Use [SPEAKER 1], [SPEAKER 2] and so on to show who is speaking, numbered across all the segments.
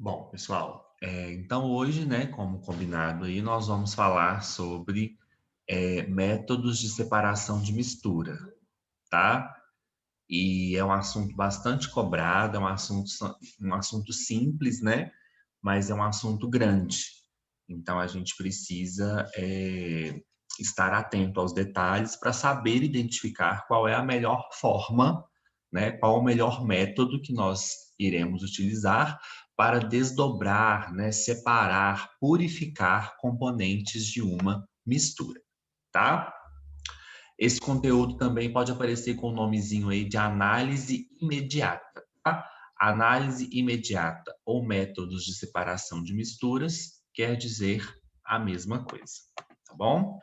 [SPEAKER 1] Bom, pessoal, então hoje, né, como combinado aí, nós vamos falar sobre métodos de separação de mistura, tá? E é um assunto bastante cobrado, é um assunto simples, né? Mas é um assunto grande. Então a gente precisa estar atento aos detalhes para saber identificar qual é a melhor forma, né? Qual o melhor método que nós iremos utilizar para desdobrar, né? Separar, purificar componentes de uma mistura, tá? Esse conteúdo também pode aparecer com o nomezinho aí de análise imediata, tá? Análise imediata ou métodos de separação de misturas quer dizer a mesma coisa, tá bom?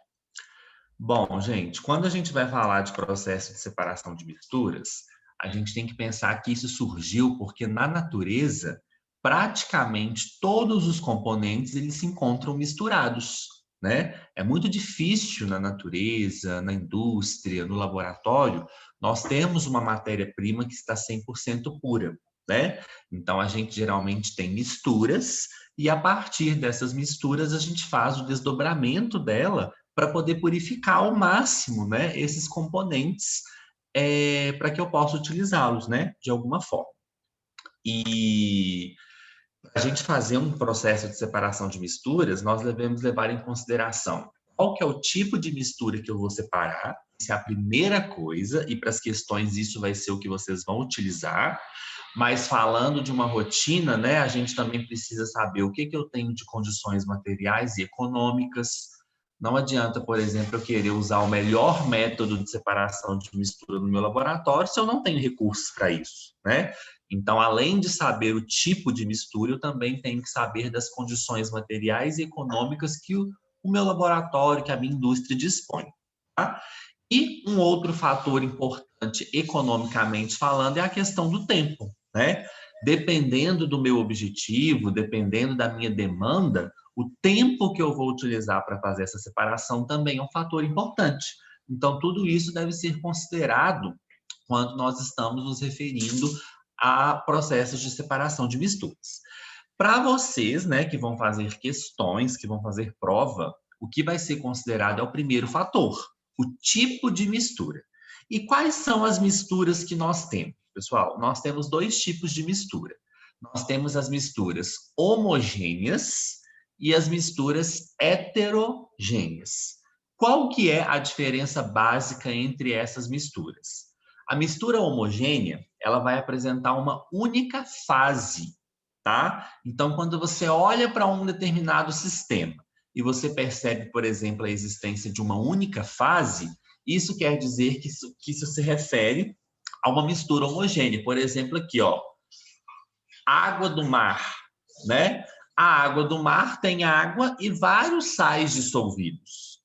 [SPEAKER 1] Bom, gente, quando a gente vai falar de processo de separação de misturas, a gente tem que pensar que isso surgiu porque na natureza, praticamente todos os componentes eles se encontram misturados, né? É muito difícil na natureza, na indústria, no laboratório, nós temos uma matéria-prima que está 100% pura, né? Então a gente geralmente tem misturas e a partir dessas misturas a gente faz o desdobramento dela para poder purificar ao máximo, né, esses componentes para que eu possa utilizá-los, né, de alguma forma. E para a gente fazer um processo de separação de misturas, nós devemos levar em consideração qual que é o tipo de mistura que eu vou separar, isso é a primeira coisa, e para as questões isso vai ser o que vocês vão utilizar, mas falando de uma rotina, né, a gente também precisa saber o que que eu tenho de condições materiais e econômicas. Não adianta, por exemplo, eu querer usar o melhor método de separação de mistura no meu laboratório se eu não tenho recursos para isso, né? Então, além de saber o tipo de mistura, eu também tenho que saber das condições materiais e econômicas que o meu laboratório, que a minha indústria dispõe, tá? E um outro fator importante, economicamente falando, é a questão do tempo, né? Dependendo do meu objetivo, dependendo da minha demanda, o tempo que eu vou utilizar para fazer essa separação também é um fator importante. Então, tudo isso deve ser considerado quando nós estamos nos referindo a processos de separação de misturas. Para vocês, né, que vão fazer questões, que vão fazer prova, o que vai ser considerado é o primeiro fator, o tipo de mistura. E quais são as misturas que nós temos, pessoal? Nós temos dois tipos de mistura. Nós temos as misturas homogêneas e as misturas heterogêneas. Qual que é a diferença básica entre essas misturas? A mistura homogênea, ela vai apresentar uma única fase, tá? Então, quando você olha para um determinado sistema e você percebe, por exemplo, a existência de uma única fase, isso quer dizer que isso se refere a uma mistura homogênea. Por exemplo, aqui, ó, água do mar, né? A água do mar tem água e vários sais dissolvidos.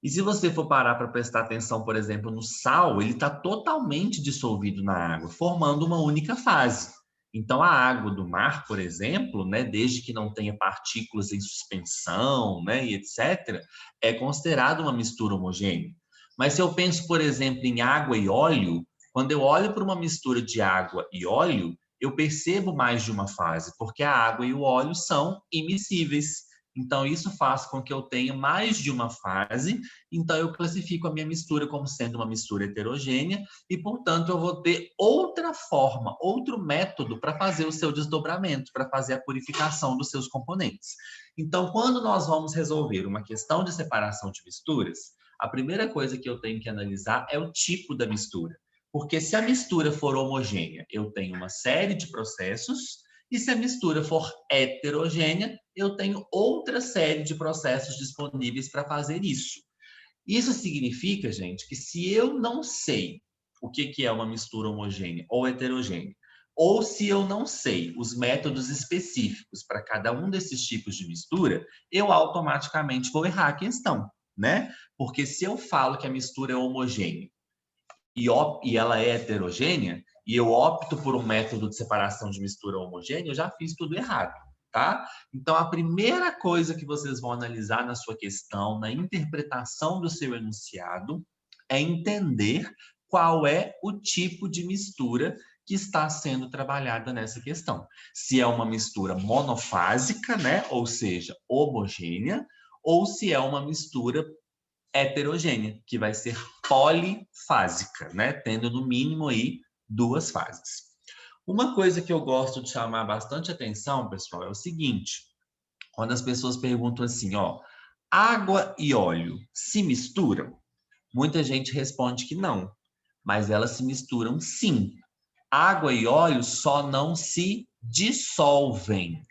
[SPEAKER 1] E se você for parar para prestar atenção, por exemplo, no sal, ele está totalmente dissolvido na água, formando uma única fase. Então, a água do mar, por exemplo, né, desde que não tenha partículas em suspensão, né, e etc., é considerada uma mistura homogênea. Mas se eu penso, por exemplo, em água e óleo, quando eu olho para uma mistura de água e óleo, eu percebo mais de uma fase, porque a água e o óleo são immiscíveis. Então, isso faz com que eu tenha mais de uma fase. Então, eu classifico a minha mistura como sendo uma mistura heterogênea e, portanto, eu vou ter outra forma, outro método para fazer o seu desdobramento, para fazer a purificação dos seus componentes. Então, quando nós vamos resolver uma questão de separação de misturas, a primeira coisa que eu tenho que analisar é o tipo da mistura. Porque se a mistura for homogênea, eu tenho uma série de processos, e se a mistura for heterogênea, eu tenho outra série de processos disponíveis para fazer isso. Isso significa, gente, que se eu não sei o que é uma mistura homogênea ou heterogênea, ou se eu não sei os métodos específicos para cada um desses tipos de mistura, eu automaticamente vou errar a questão, né? Porque se eu falo que a mistura é homogênea e ela é heterogênea, e eu opto por um método de separação de mistura homogênea, eu já fiz tudo errado, tá? Então, a primeira coisa que vocês vão analisar na sua questão, na interpretação do seu enunciado, é entender qual é o tipo de mistura que está sendo trabalhada nessa questão. Se é uma mistura monofásica, né, ou seja, homogênea, ou se é uma mistura heterogênea, que vai ser polifásica, né, tendo no mínimo aí 2 fases. Uma coisa que eu gosto de chamar bastante atenção, pessoal, é o seguinte: quando as pessoas perguntam assim, ó, água e óleo se misturam? Muita gente responde que não, mas elas se misturam sim. Água e óleo só não se dissolvem,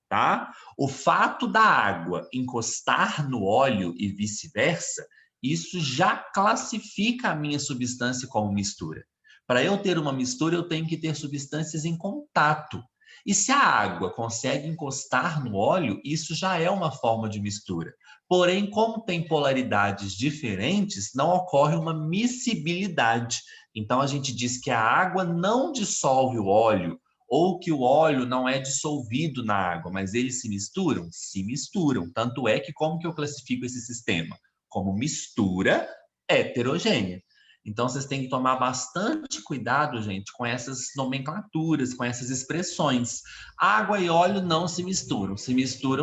[SPEAKER 1] tá? O fato da água encostar no óleo e vice-versa, isso já classifica a minha substância como mistura. Para eu ter uma mistura, eu tenho que ter substâncias em contato. E se a água consegue encostar no óleo, isso já é uma forma de mistura. Porém, como tem polaridades diferentes, não ocorre uma miscibilidade. Então, a gente diz que a água não dissolve o óleo, ou que o óleo não é dissolvido na água, mas eles se misturam? Se misturam. Tanto é que como que eu classifico esse sistema? Como mistura heterogênea. Então, vocês têm que tomar bastante cuidado, gente, com essas nomenclaturas, com essas expressões. Água e óleo não se misturam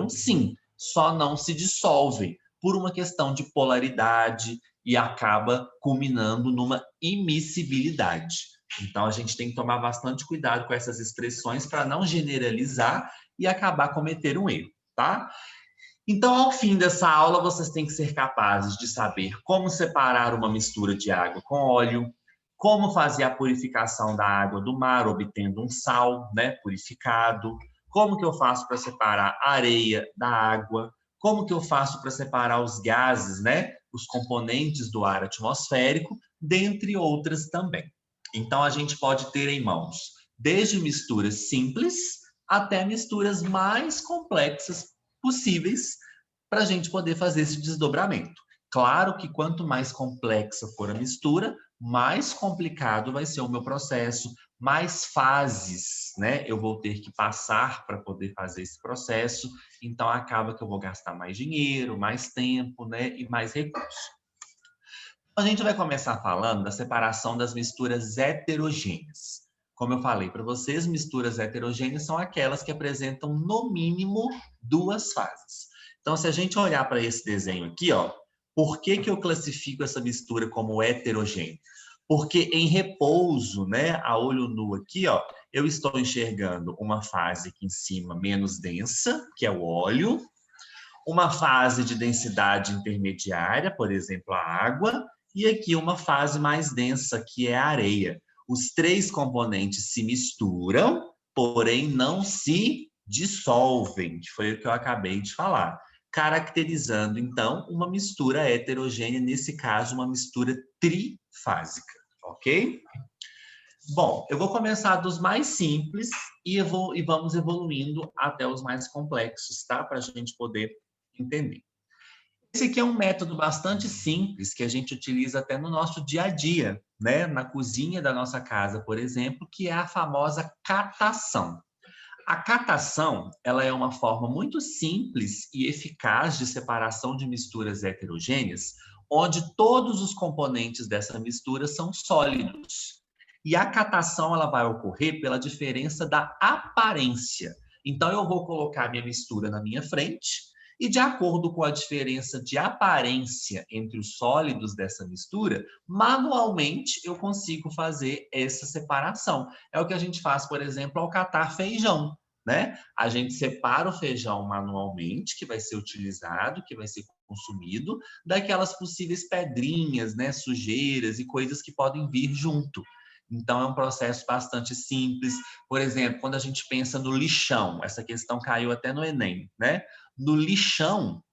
[SPEAKER 1] sim, só não se dissolvem, por uma questão de polaridade e acaba culminando numa imiscibilidade. Então, a gente tem que tomar bastante cuidado com essas expressões para não generalizar e acabar cometendo um erro, tá? Então, ao fim dessa aula, vocês têm que ser capazes de saber como separar uma mistura de água com óleo, como fazer a purificação da água do mar, obtendo um sal, né, purificado, como que eu faço para separar a areia da água, como que eu faço para separar os gases, né, os componentes do ar atmosférico, dentre outras também. Então, a gente pode ter em mãos desde misturas simples até misturas mais complexas possíveis para a gente poder fazer esse desdobramento. Claro que quanto mais complexa for a mistura, mais complicado vai ser o meu processo, mais fases, né, eu vou ter que passar para poder fazer esse processo, então acaba que eu vou gastar mais dinheiro, mais tempo, né, e mais recursos. A gente vai começar falando da separação das misturas heterogêneas. Como eu falei para vocês, misturas heterogêneas são aquelas que apresentam no mínimo 2 fases. Então, se a gente olhar para esse desenho aqui, ó, por que que eu classifico essa mistura como heterogênea? Porque em repouso, né, a olho nu aqui, ó, eu estou enxergando uma fase aqui em cima menos densa, que é o óleo, uma fase de densidade intermediária, por exemplo, a água, e aqui uma fase mais densa, que é a areia. Os 3 componentes se misturam, porém não se dissolvem, que foi o que eu acabei de falar, caracterizando, então, uma mistura heterogênea, nesse caso, uma mistura trifásica, ok? Bom, eu vou começar dos mais simples e vamos evoluindo até os mais complexos, tá? Para a gente poder entender. Esse aqui é um método bastante simples que a gente utiliza até no nosso dia a dia, né? Na cozinha da nossa casa, por exemplo, que é a famosa catação. A catação, ela é uma forma muito simples e eficaz de separação de misturas heterogêneas, onde todos os componentes dessa mistura são sólidos. E a catação ela vai ocorrer pela diferença da aparência. Então eu vou colocar minha mistura na minha frente e de acordo com a diferença de aparência entre os sólidos dessa mistura, manualmente eu consigo fazer essa separação. É o que a gente faz, por exemplo, ao catar feijão, né? A gente separa o feijão manualmente, que vai ser utilizado, que vai ser consumido, daquelas possíveis pedrinhas, né, sujeiras e coisas que podem vir junto. Então, é um processo bastante simples. Por exemplo, quando a gente pensa no lixão, essa questão caiu até no Enem, né? No lixão,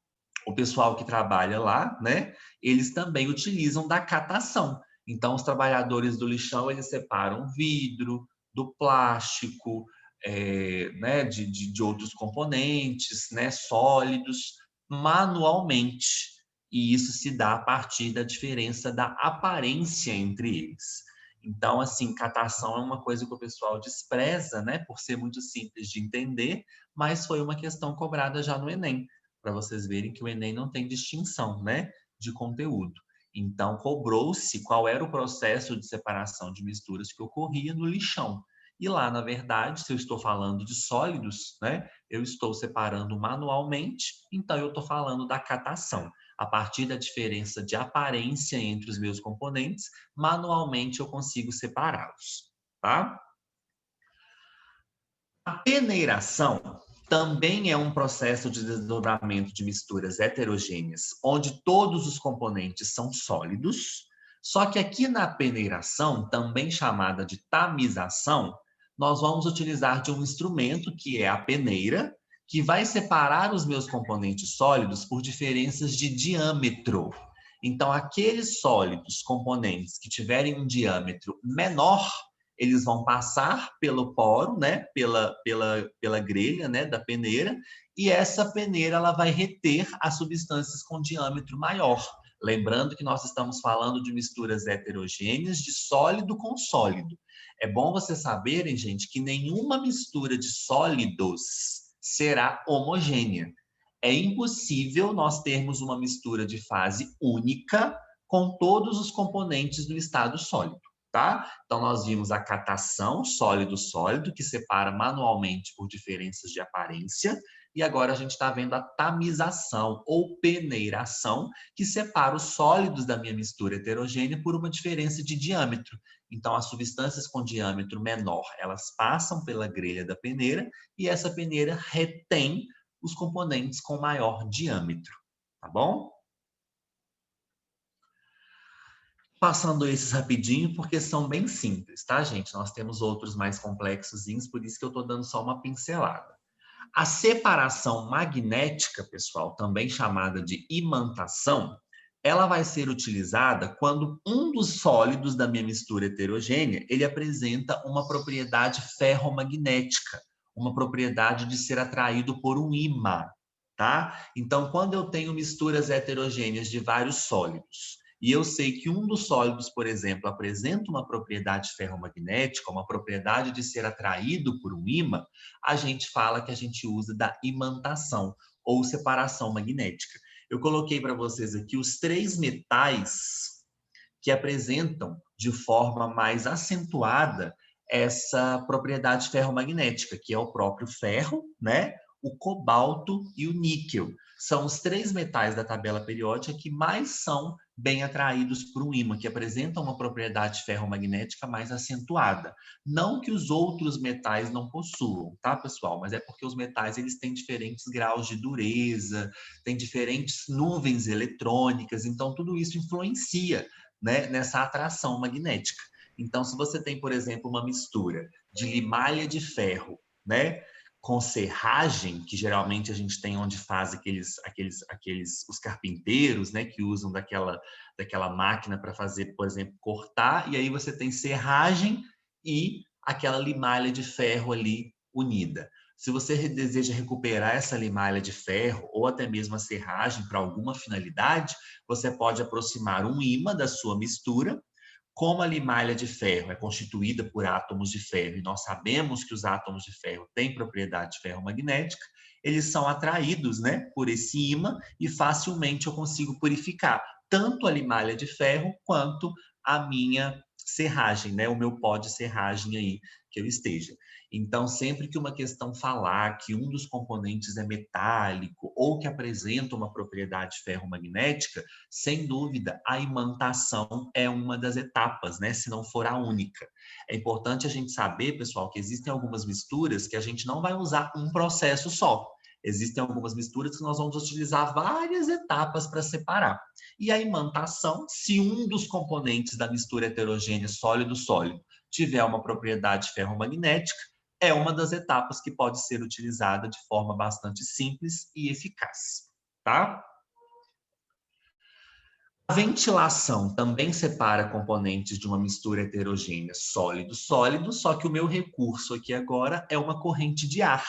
[SPEAKER 1] o pessoal que trabalha lá, né, eles também utilizam da catação. Então, os trabalhadores do lixão, eles separam o vidro do plástico, né, de outros componentes, né, sólidos, manualmente. E isso se dá a partir da diferença da aparência entre eles. Então, assim, catação é uma coisa que o pessoal despreza, né, por ser muito simples de entender, mas foi uma questão cobrada já no Enem, para vocês verem que o Enem não tem distinção, né, de conteúdo. Então, cobrou-se qual era o processo de separação de misturas que ocorria no lixão. E lá, na verdade, se eu estou falando de sólidos, né, eu estou separando manualmente, então eu estou falando da catação. A partir da diferença de aparência entre os meus componentes, manualmente eu consigo separá-los, tá? A peneiração também é um processo de desdobramento de misturas heterogêneas, onde todos os componentes são sólidos, só que aqui na peneiração, também chamada de tamização, nós vamos utilizar de um instrumento que é a peneira, que vai separar os meus componentes sólidos por diferenças de diâmetro. Então, aqueles sólidos componentes que tiverem um diâmetro menor, eles vão passar pelo poro, né, pela grelha, né, da peneira, e essa peneira ela vai reter as substâncias com diâmetro maior. Lembrando que nós estamos falando de misturas heterogêneas de sólido com sólido. É bom vocês saberem, gente, que nenhuma mistura de sólidos será homogênea. É impossível nós termos uma mistura de fase única com todos os componentes do estado sólido. Tá? Então, nós vimos a catação sólido-sólido, que separa manualmente por diferenças de aparência, e agora a gente está vendo a tamização ou peneiração, que separa os sólidos da minha mistura heterogênea por uma diferença de diâmetro. Então, as substâncias com diâmetro menor, elas passam pela grelha da peneira, e essa peneira retém os componentes com maior diâmetro, tá bom? Passando esses rapidinho, porque são bem simples, tá, gente? Nós temos outros mais complexos, por isso que eu estou dando só uma pincelada. A separação magnética, pessoal, também chamada de imantação, ela vai ser utilizada quando um dos sólidos da minha mistura heterogênea, ele apresenta uma propriedade ferromagnética, uma propriedade de ser atraído por um ímã, tá? Então, quando eu tenho misturas heterogêneas de vários sólidos, e eu sei que um dos sólidos, por exemplo, apresenta uma propriedade ferromagnética, uma propriedade de ser atraído por um ímã, a gente fala que a gente usa da imantação ou separação magnética. Eu coloquei para vocês aqui os 3 metais que apresentam de forma mais acentuada essa propriedade ferromagnética, que é o próprio ferro, né? O cobalto e o níquel. São os 3 metais da tabela periódica que mais são bem atraídos por um ímã, que apresentam uma propriedade ferromagnética mais acentuada. Não que os outros metais não possuam, tá, pessoal? Mas é porque os metais eles têm diferentes graus de dureza, têm diferentes nuvens eletrônicas, então tudo isso influencia, né, nessa atração magnética. Então, se você tem, por exemplo, uma mistura de limalha de ferro, né, com serragem, que geralmente a gente tem onde faz os carpinteiros, né, que usam daquela máquina para fazer, por exemplo, cortar, e aí você tem serragem e aquela limalha de ferro ali unida. Se você deseja recuperar essa limalha de ferro ou até mesmo a serragem para alguma finalidade, você pode aproximar um ímã da sua mistura. Como a limalha de ferro é constituída por átomos de ferro e nós sabemos que os átomos de ferro têm propriedade ferromagnética, eles são atraídos, né, por esse ímã e facilmente eu consigo purificar tanto a limalha de ferro quanto a minha serragem, né, o meu pó de serragem aí que eu esteja. Então, sempre que uma questão falar que um dos componentes é metálico ou que apresenta uma propriedade ferromagnética, sem dúvida, a imantação é uma das etapas, né? Se não for a única. É importante a gente saber, pessoal, que existem algumas misturas que a gente não vai usar um processo só. Existem algumas misturas que nós vamos utilizar várias etapas para separar. E a imantação, se um dos componentes da mistura heterogênea sólido-sólido tiver uma propriedade ferromagnética, é uma das etapas que pode ser utilizada de forma bastante simples e eficaz, tá? A ventilação também separa componentes de uma mistura heterogênea sólido-sólido, só que o meu recurso aqui agora é uma corrente de ar.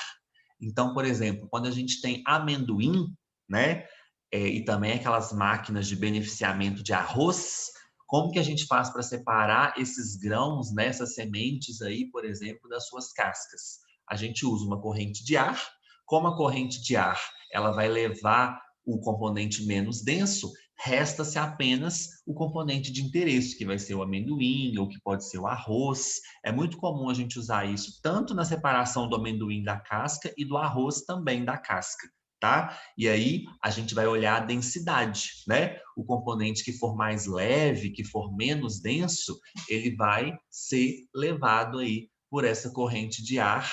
[SPEAKER 1] Então, por exemplo, quando a gente tem amendoim, né, e também aquelas máquinas de beneficiamento de arroz, como que a gente faz para separar esses grãos, né, essas sementes aí, por exemplo, das suas cascas? A gente usa uma corrente de ar. Como a corrente de ar ela vai levar o componente menos denso, resta-se apenas o componente de interesse, que vai ser o amendoim ou que pode ser o arroz. É muito comum a gente usar isso tanto na separação do amendoim da casca e do arroz também da casca, tá? E aí a gente vai olhar a densidade, né? O componente que for mais leve, que for menos denso, ele vai ser levado aí por essa corrente de ar,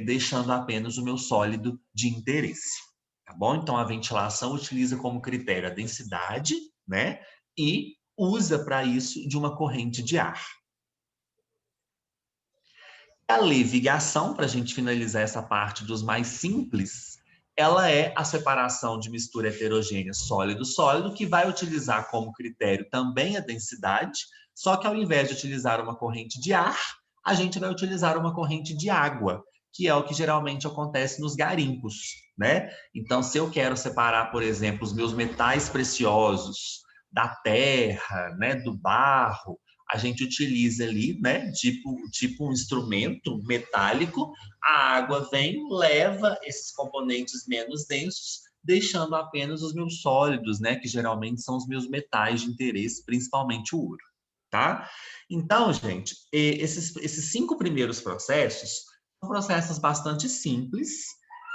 [SPEAKER 1] deixando apenas o meu sólido de interesse. Tá bom? Então, a ventilação utiliza como critério a densidade, né? E usa para isso de uma corrente de ar. A levigação, para a gente finalizar essa parte dos mais simples, ela é a separação de mistura heterogênea sólido-sólido, que vai utilizar como critério também a densidade, só que ao invés de utilizar uma corrente de ar, a gente vai utilizar uma corrente de água, que é o que geralmente acontece nos garimpos, né? Então, se eu quero separar, por exemplo, os meus metais preciosos da terra, né, do barro, a gente utiliza ali, né, tipo um instrumento metálico, a água vem, leva esses componentes menos densos, deixando apenas os meus sólidos, né, que geralmente são os meus metais de interesse, principalmente o ouro, tá? Então, gente, esses 5 primeiros processos são processos bastante simples,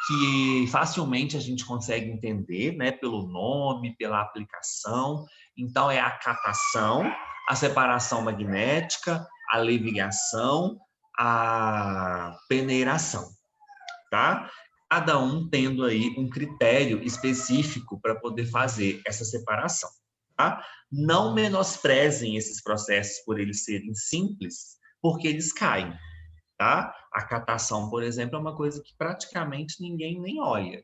[SPEAKER 1] que facilmente a gente consegue entender, né, pelo nome, pela aplicação. Então, é a catação, a separação magnética, a levigação, a peneiração, tá? Cada um tendo aí um critério específico para poder fazer essa separação, tá? Não menosprezem esses processos por eles serem simples, porque eles caem, tá? A catação, por exemplo, é uma coisa que praticamente ninguém nem olha.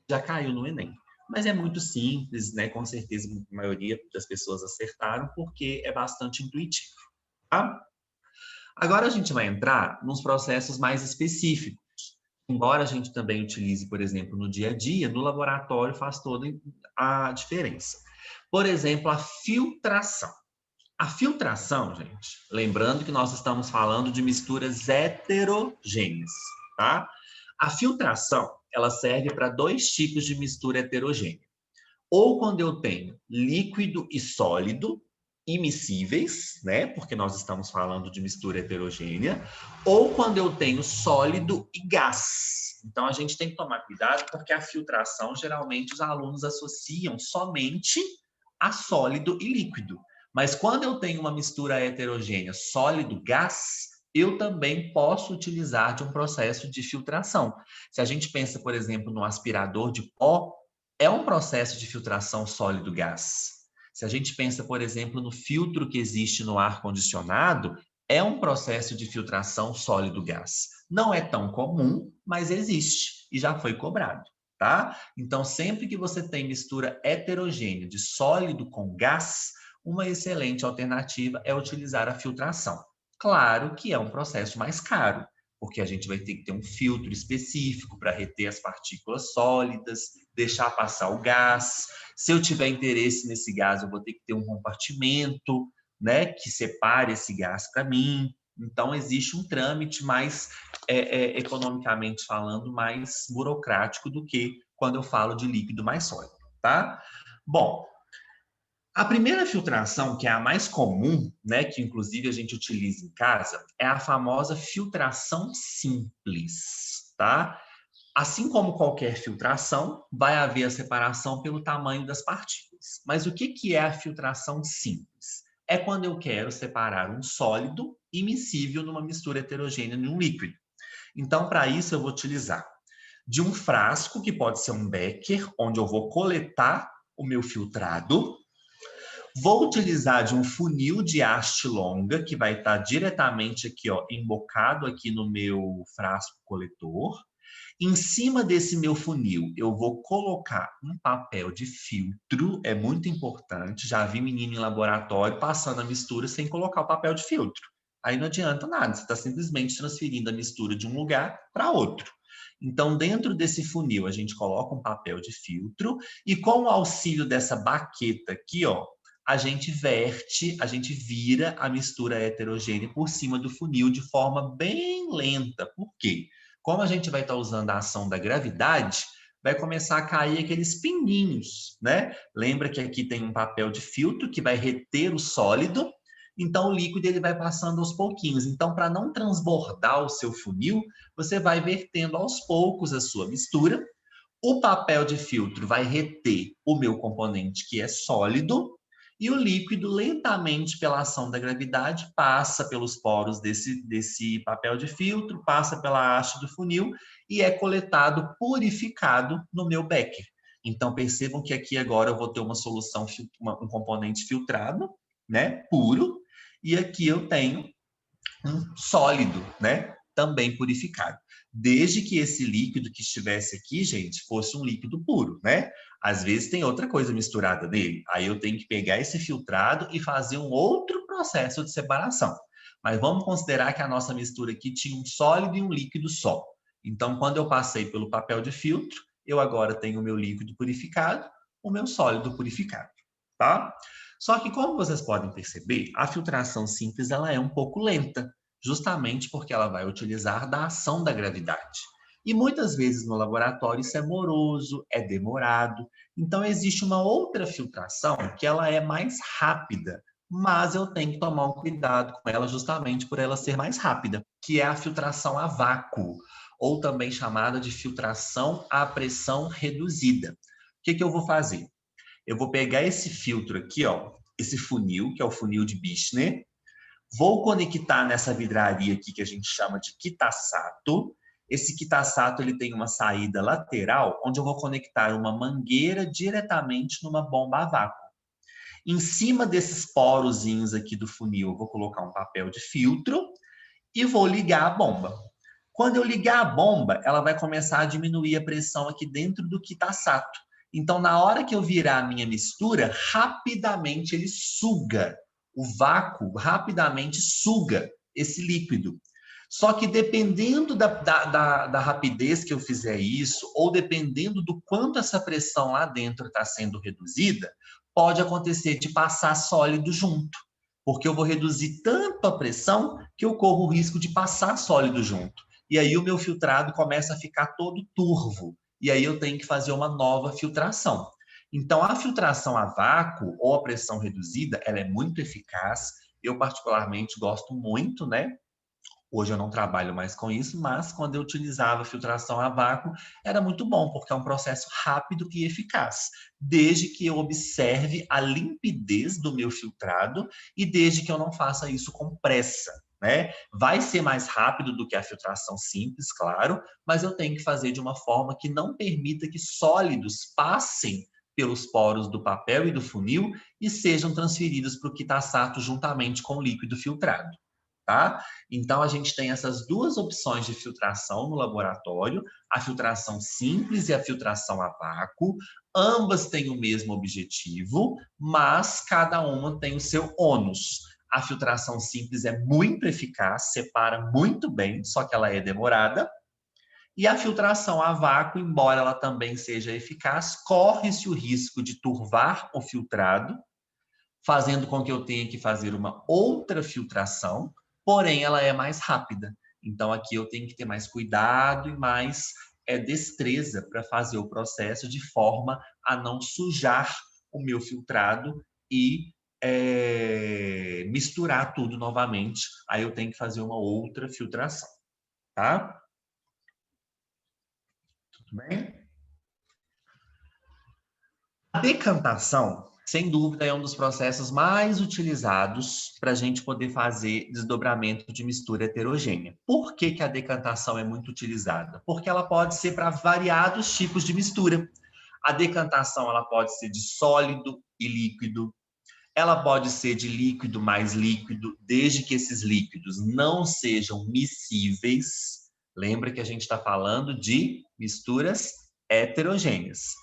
[SPEAKER 1] Já caiu no Enem. Mas é muito simples, né? Com certeza a maioria das pessoas acertaram, porque é bastante intuitivo, tá? Agora a gente vai entrar nos processos mais específicos. Embora a gente também utilize, por exemplo, no dia a dia, no laboratório faz toda a diferença. Por exemplo, a filtração. A filtração, gente, lembrando que nós estamos falando de misturas heterogêneas, tá? A filtração, ela serve para 2 tipos de mistura heterogênea. Ou quando eu tenho líquido e sólido immiscíveis, né? Porque nós estamos falando de mistura heterogênea, ou quando eu tenho sólido e gás. Então a gente tem que tomar cuidado porque a filtração geralmente os alunos associam somente a sólido e líquido. Mas quando eu tenho uma mistura heterogênea sólido-gás, eu também posso utilizar de um processo de filtração. Se a gente pensa, por exemplo, no aspirador de pó, é um processo de filtração sólido-gás. Se a gente pensa, por exemplo, no filtro que existe no ar-condicionado, é um processo de filtração sólido-gás. Não é tão comum, mas existe e já foi cobrado, tá? Então, sempre que você tem mistura heterogênea de sólido com gás, uma excelente alternativa é utilizar a filtração. Claro que é um processo mais caro, porque a gente vai ter que ter um filtro específico para reter as partículas sólidas, deixar passar o gás. Se eu tiver interesse nesse gás, eu vou ter que ter um compartimento, né, que separe esse gás para mim. Então, existe um trâmite mais, economicamente falando, mais burocrático do que quando eu falo de líquido mais sólido, tá? Bom, a primeira filtração, que é a mais comum, né, que inclusive a gente utiliza em casa, é a famosa filtração simples, tá? Assim como qualquer filtração, vai haver a separação pelo tamanho das partículas. Mas o que é a filtração simples? É quando eu quero separar um sólido immiscível numa mistura heterogênea de um líquido. Então, para isso, eu vou utilizar de um frasco, que pode ser um becker, onde eu vou coletar o meu filtrado. Vou utilizar de um funil de haste longa, que vai estar diretamente aqui, ó, embocado aqui no meu frasco coletor. Em cima desse meu funil, eu vou colocar um papel de filtro, é muito importante. Já vi menino em laboratório passando a mistura sem colocar o papel de filtro. Aí não adianta nada, você está simplesmente transferindo a mistura de um lugar para outro. Então, dentro desse funil, a gente coloca um papel de filtro e com o auxílio dessa baqueta aqui, ó, a gente verte, a gente vira a mistura heterogênea por cima do funil de forma bem lenta. Por quê? Como a gente vai estar usando a ação da gravidade, vai começar a cair aqueles pinguinhos, né? Lembra que aqui tem um papel de filtro que vai reter o sólido, então o líquido ele vai passando aos pouquinhos. Então, para não transbordar o seu funil, você vai vertendo aos poucos a sua mistura. O papel de filtro vai reter o meu componente que é sólido, e o líquido, lentamente, pela ação da gravidade, passa pelos poros desse papel de filtro, passa pela haste do funil e é coletado, purificado no meu becker. Então, percebam que aqui agora eu vou ter uma solução, um componente filtrado, né, puro, e aqui eu tenho um sólido, né, também purificado. Desde que esse líquido que estivesse aqui, gente, fosse um líquido puro, né? Às vezes tem outra coisa misturada nele. Aí eu tenho que pegar esse filtrado e fazer um outro processo de separação. Mas vamos considerar que a nossa mistura aqui tinha um sólido e um líquido só. Então, quando eu passei pelo papel de filtro, eu agora tenho o meu líquido purificado, o meu sólido purificado, tá? Só que, como vocês podem perceber, a filtração simples ela é um pouco lenta, justamente porque ela vai utilizar da ação da gravidade. E muitas vezes no laboratório isso é moroso, é demorado. Então existe uma outra filtração que ela é mais rápida, mas eu tenho que tomar um cuidado com ela justamente por ela ser mais rápida, que é a filtração a vácuo, ou também chamada de filtração à pressão reduzida. O que que eu vou fazer? Eu vou pegar esse filtro aqui, ó, esse funil, que é o funil de Birchner, vou conectar nessa vidraria aqui que a gente chama de Kitasato. Esse Kitasato ele tem uma saída lateral, onde eu vou conectar uma mangueira diretamente numa bomba a vácuo. Em cima desses porozinhos aqui do funil, eu vou colocar um papel de filtro e vou ligar a bomba. Quando eu ligar a bomba, ela vai começar a diminuir a pressão aqui dentro do Kitasato. Então, na hora que eu virar a minha mistura, rapidamente ele suga. O vácuo rapidamente suga esse líquido. Só que dependendo da rapidez que eu fizer isso, ou dependendo do quanto essa pressão lá dentro está sendo reduzida, pode acontecer de passar sólido junto. Porque eu vou reduzir tanto a pressão que eu corro o risco de passar sólido junto. E aí o meu filtrado começa a ficar todo turvo. E aí eu tenho que fazer uma nova filtração. Então, a filtração a vácuo ou a pressão reduzida, ela é muito eficaz. Eu, particularmente, gosto muito, né? Hoje eu não trabalho mais com isso, mas quando eu utilizava filtração a vácuo, era muito bom, porque é um processo rápido e eficaz, desde que eu observe a limpidez do meu filtrado e desde que eu não faça isso com pressa. Né? Vai ser mais rápido do que a filtração simples, claro, mas eu tenho que fazer de uma forma que não permita que sólidos passem pelos poros do papel e do funil e sejam transferidos para o Kitasato juntamente com o líquido filtrado. Tá? Então, a gente tem essas duas opções de filtração no laboratório, a filtração simples e a filtração a vácuo. Ambas têm o mesmo objetivo, mas cada uma tem o seu ônus. A filtração simples é muito eficaz, separa muito bem, só que ela é demorada. E a filtração a vácuo, embora ela também seja eficaz, corre-se o risco de turvar o filtrado, fazendo com que eu tenha que fazer uma outra filtração, porém ela é mais rápida. Então aqui eu tenho que ter mais cuidado e mais destreza para fazer o processo de forma a não sujar o meu filtrado e misturar tudo novamente. Aí eu tenho que fazer uma outra filtração, tá? Tudo bem? A decantação, sem dúvida, é um dos processos mais utilizados para a gente poder fazer desdobramento de mistura heterogênea. Por que que a decantação é muito utilizada? Porque ela pode ser para variados tipos de mistura. A decantação ela pode ser de sólido e líquido, ela pode ser de líquido mais líquido, desde que esses líquidos não sejam miscíveis. Lembra que a gente está falando de misturas heterogêneas.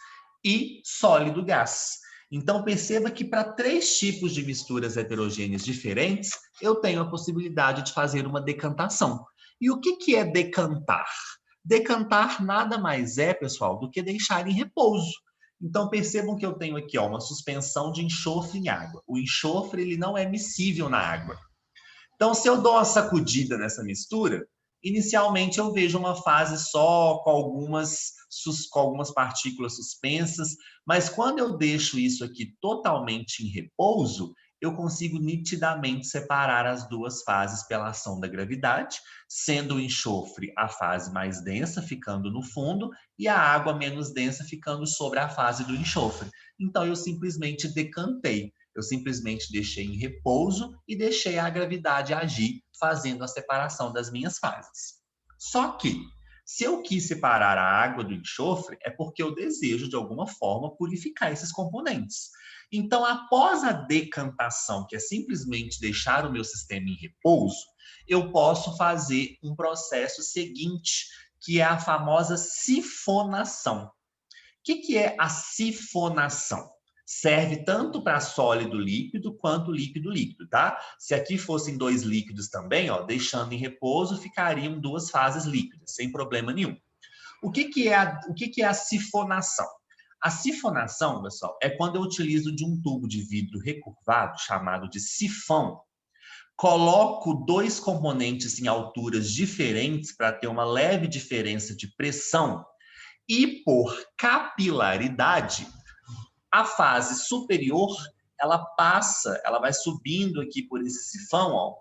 [SPEAKER 1] E sólido gás. Então, perceba que para 3 tipos de misturas heterogêneas diferentes, eu tenho a possibilidade de fazer uma decantação. E o que é decantar? Decantar nada mais é, pessoal, do que deixar em repouso. Então, percebam que eu tenho aqui uma suspensão de enxofre em água. O enxofre ele não é miscível na água. Então, se eu dou uma sacudida nessa mistura, inicialmente eu vejo uma fase só com algumas partículas suspensas, mas quando eu deixo isso aqui totalmente em repouso, eu consigo nitidamente separar as duas fases pela ação da gravidade, sendo o enxofre a fase mais densa, ficando no fundo, e a água menos densa ficando sobre a fase do enxofre. Então eu simplesmente decantei, eu simplesmente deixei em repouso e deixei a gravidade agir, fazendo a separação das minhas fases. Só que, se eu quis separar a água do enxofre, é porque eu desejo, de alguma forma, purificar esses componentes. Então, após a decantação, que é simplesmente deixar o meu sistema em repouso, eu posso fazer um processo seguinte, que é a famosa sifonação. O que é a sifonação? Serve tanto para sólido líquido quanto líquido líquido, tá? Se aqui fossem dois líquidos também, ó, deixando em repouso, ficariam duas fases líquidas, sem problema nenhum. O que é a sifonação? A sifonação, pessoal, é quando eu utilizo de um tubo de vidro recurvado, chamado de sifão, coloco dois componentes em alturas diferentes para ter uma leve diferença de pressão e, por capilaridade, a fase superior, ela vai subindo aqui por esse sifão, ó,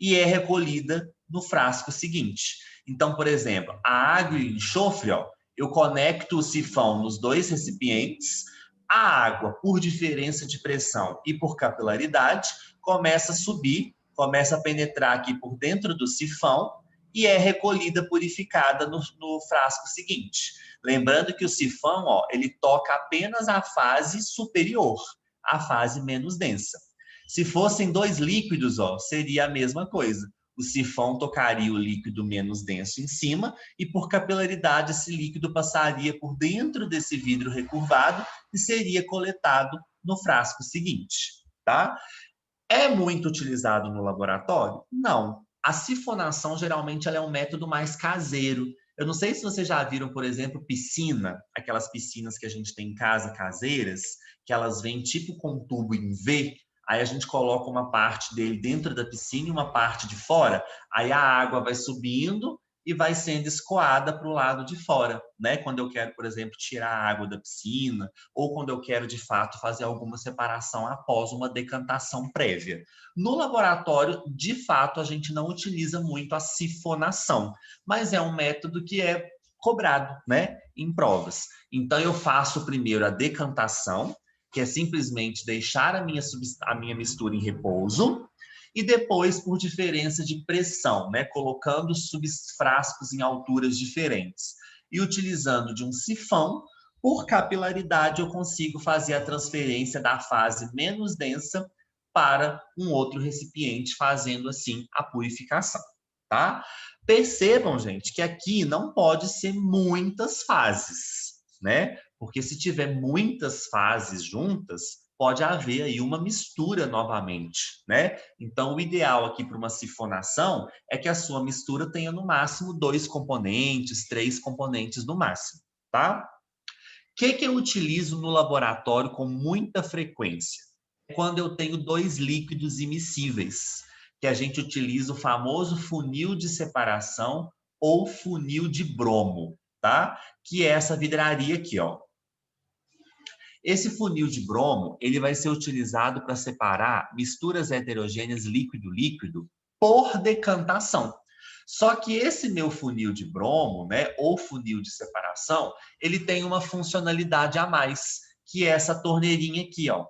[SPEAKER 1] e é recolhida no frasco seguinte. Então, por exemplo, a água e o enxofre, ó, eu conecto o sifão nos dois recipientes, a água, por diferença de pressão e por capilaridade, começa a subir, começa a penetrar aqui por dentro do sifão e é recolhida, purificada no frasco seguinte. Lembrando que o sifão, ó, ele toca apenas a fase superior, a fase menos densa. Se fossem dois líquidos, ó, seria a mesma coisa. O sifão tocaria o líquido menos denso em cima e, por capilaridade, esse líquido passaria por dentro desse vidro recurvado e seria coletado no frasco seguinte, tá? É muito utilizado no laboratório? Não. A sifonação, geralmente, ela é um método mais caseiro. Eu não sei se vocês já viram, por exemplo, piscina, aquelas piscinas que a gente tem em casa, caseiras, que elas vêm tipo com um tubo em V, aí a gente coloca uma parte dele dentro da piscina e uma parte de fora, aí a água vai subindo e vai sendo escoada para o lado de fora, né? Quando eu quero, por exemplo, tirar a água da piscina, ou quando eu quero, de fato, fazer alguma separação após uma decantação prévia. No laboratório, de fato, a gente não utiliza muito a sifonação, mas é um método que é cobrado, né, em provas. Então, eu faço primeiro a decantação, que é simplesmente deixar a minha mistura em repouso, e depois, por diferença de pressão, né, colocando subfrascos em alturas diferentes e utilizando de um sifão, por capilaridade eu consigo fazer a transferência da fase menos densa para um outro recipiente, fazendo assim a purificação, tá? Percebam, gente, que aqui não pode ser muitas fases, né? Porque se tiver muitas fases juntas, pode haver aí uma mistura novamente, né? Então, o ideal aqui para uma sifonação é que a sua mistura tenha no máximo 2 componentes, 3 componentes no máximo, tá? O que eu utilizo no laboratório com muita frequência? Quando eu tenho dois líquidos immiscíveis, que a gente utiliza o famoso funil de separação ou funil de bromo, tá? Que é essa vidraria aqui, ó. Esse funil de bromo, ele vai ser utilizado para separar misturas heterogêneas líquido-líquido por decantação. Só que esse meu funil de bromo, né, ou funil de separação, ele tem uma funcionalidade a mais, que é essa torneirinha aqui, ó.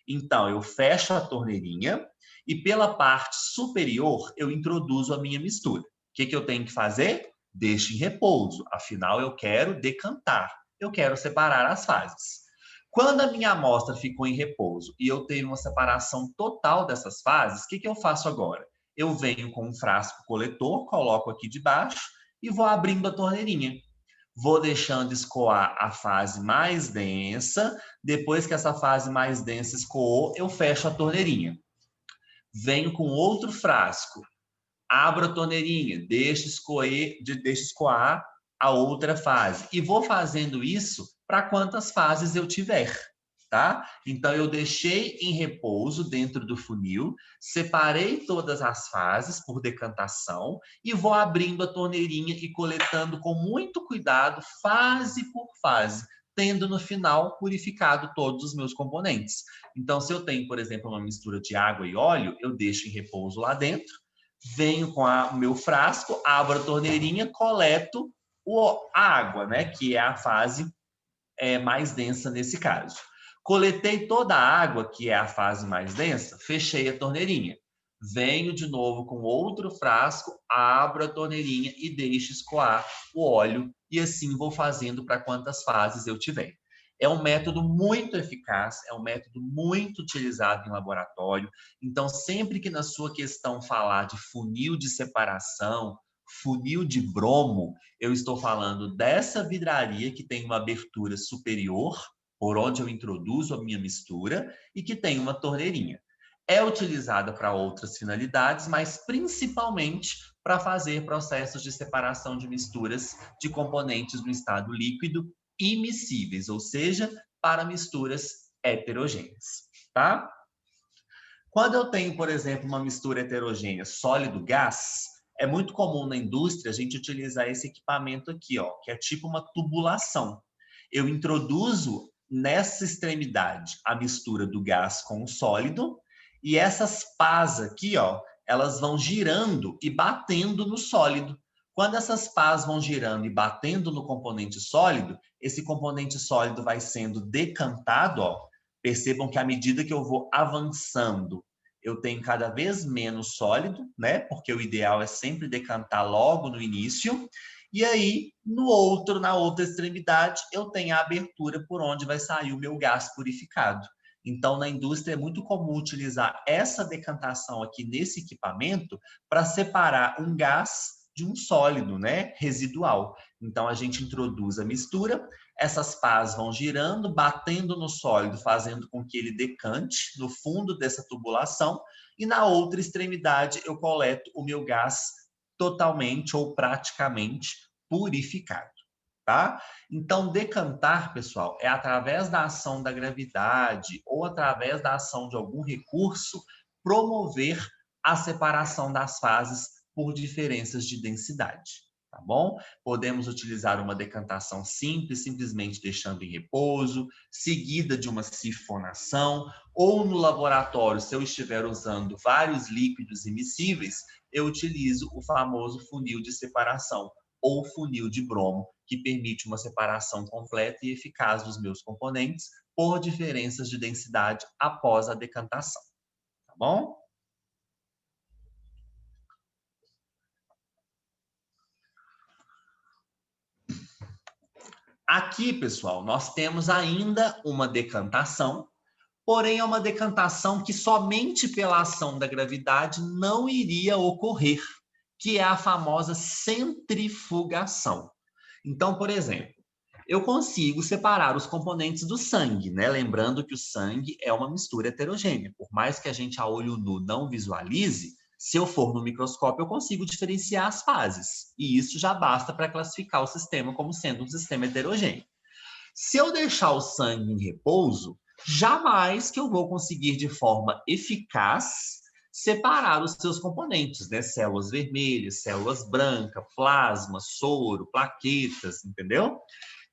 [SPEAKER 1] Então, eu fecho a torneirinha e pela parte superior eu introduzo a minha mistura. O que eu tenho que fazer? Deixo em repouso, afinal eu quero decantar, eu quero separar as fases. Quando a minha amostra ficou em repouso e eu tenho uma separação total dessas fases, o que eu faço agora? Eu venho com um frasco coletor, coloco aqui debaixo e vou abrindo a torneirinha. Vou deixando escoar a fase mais densa. Depois que essa fase mais densa escoou, eu fecho a torneirinha. Venho com outro frasco, abro a torneirinha, deixo escoar a outra fase. E vou fazendo isso para quantas fases eu tiver, tá? Então, eu deixei em repouso dentro do funil, separei todas as fases por decantação e vou abrindo a torneirinha e coletando com muito cuidado, fase por fase, tendo no final purificado todos os meus componentes. Então, se eu tenho, por exemplo, uma mistura de água e óleo, eu deixo em repouso lá dentro, venho com o meu frasco, abro a torneirinha, coleto a água, né, que é a fase mais densa nesse caso. Coletei toda a água, que é a fase mais densa, fechei a torneirinha. Venho de novo com outro frasco, abro a torneirinha e deixo escoar o óleo, e assim vou fazendo para quantas fases eu tiver. É um método muito eficaz, é um método muito utilizado em laboratório. Então, sempre que na sua questão falar de funil de separação, funil de bromo, eu estou falando dessa vidraria que tem uma abertura superior, por onde eu introduzo a minha mistura, e que tem uma torneirinha. É utilizada para outras finalidades, mas principalmente para fazer processos de separação de misturas de componentes do estado líquido imiscíveis, ou seja, para misturas heterogêneas, tá? Quando eu tenho, por exemplo, uma mistura heterogênea sólido-gás, é muito comum na indústria a gente utilizar esse equipamento aqui, ó, que é tipo uma tubulação. Eu introduzo nessa extremidade a mistura do gás com o sólido e essas pás aqui, ó, elas vão girando e batendo no sólido. Quando essas pás vão girando e batendo no componente sólido, esse componente sólido vai sendo decantado, ó. Percebam que à medida que eu vou avançando, eu tenho cada vez menos sólido, né? Porque o ideal é sempre decantar logo no início. E aí, na outra extremidade, eu tenho a abertura por onde vai sair o meu gás purificado. Então, na indústria é muito comum utilizar essa decantação aqui nesse equipamento para separar um gás de um sólido, né, residual. Então, a gente introduz a mistura, essas pás vão girando, batendo no sólido, fazendo com que ele decante no fundo dessa tubulação, e na outra extremidade eu coleto o meu gás totalmente ou praticamente purificado, tá? Então, decantar, pessoal, é através da ação da gravidade ou através da ação de algum recurso promover a separação das fases por diferenças de densidade, tá bom? Podemos utilizar uma decantação simples, simplesmente deixando em repouso, seguida de uma sifonação, ou no laboratório, se eu estiver usando vários líquidos immiscíveis, eu utilizo o famoso funil de separação, ou funil de bromo, que permite uma separação completa e eficaz dos meus componentes por diferenças de densidade após a decantação, tá bom? Aqui, pessoal, nós temos ainda uma decantação, porém é uma decantação que somente pela ação da gravidade não iria ocorrer, que é a famosa centrifugação. Então, por exemplo, eu consigo separar os componentes do sangue, né? Lembrando que o sangue é uma mistura heterogênea. Por mais que a gente a olho nu não visualize, se eu for no microscópio, eu consigo diferenciar as fases. E isso já basta para classificar o sistema como sendo um sistema heterogêneo. Se eu deixar o sangue em repouso, jamais que eu vou conseguir de forma eficaz separar os seus componentes, né? Células vermelhas, células brancas, plasma, soro, plaquetas, entendeu?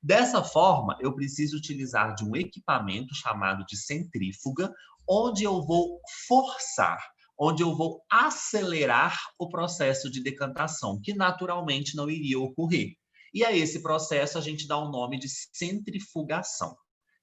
[SPEAKER 1] Dessa forma, eu preciso utilizar de um equipamento chamado de centrífuga, onde eu vou forçar, onde eu vou acelerar o processo de decantação, que naturalmente não iria ocorrer. E a esse processo a gente dá o nome de centrifugação.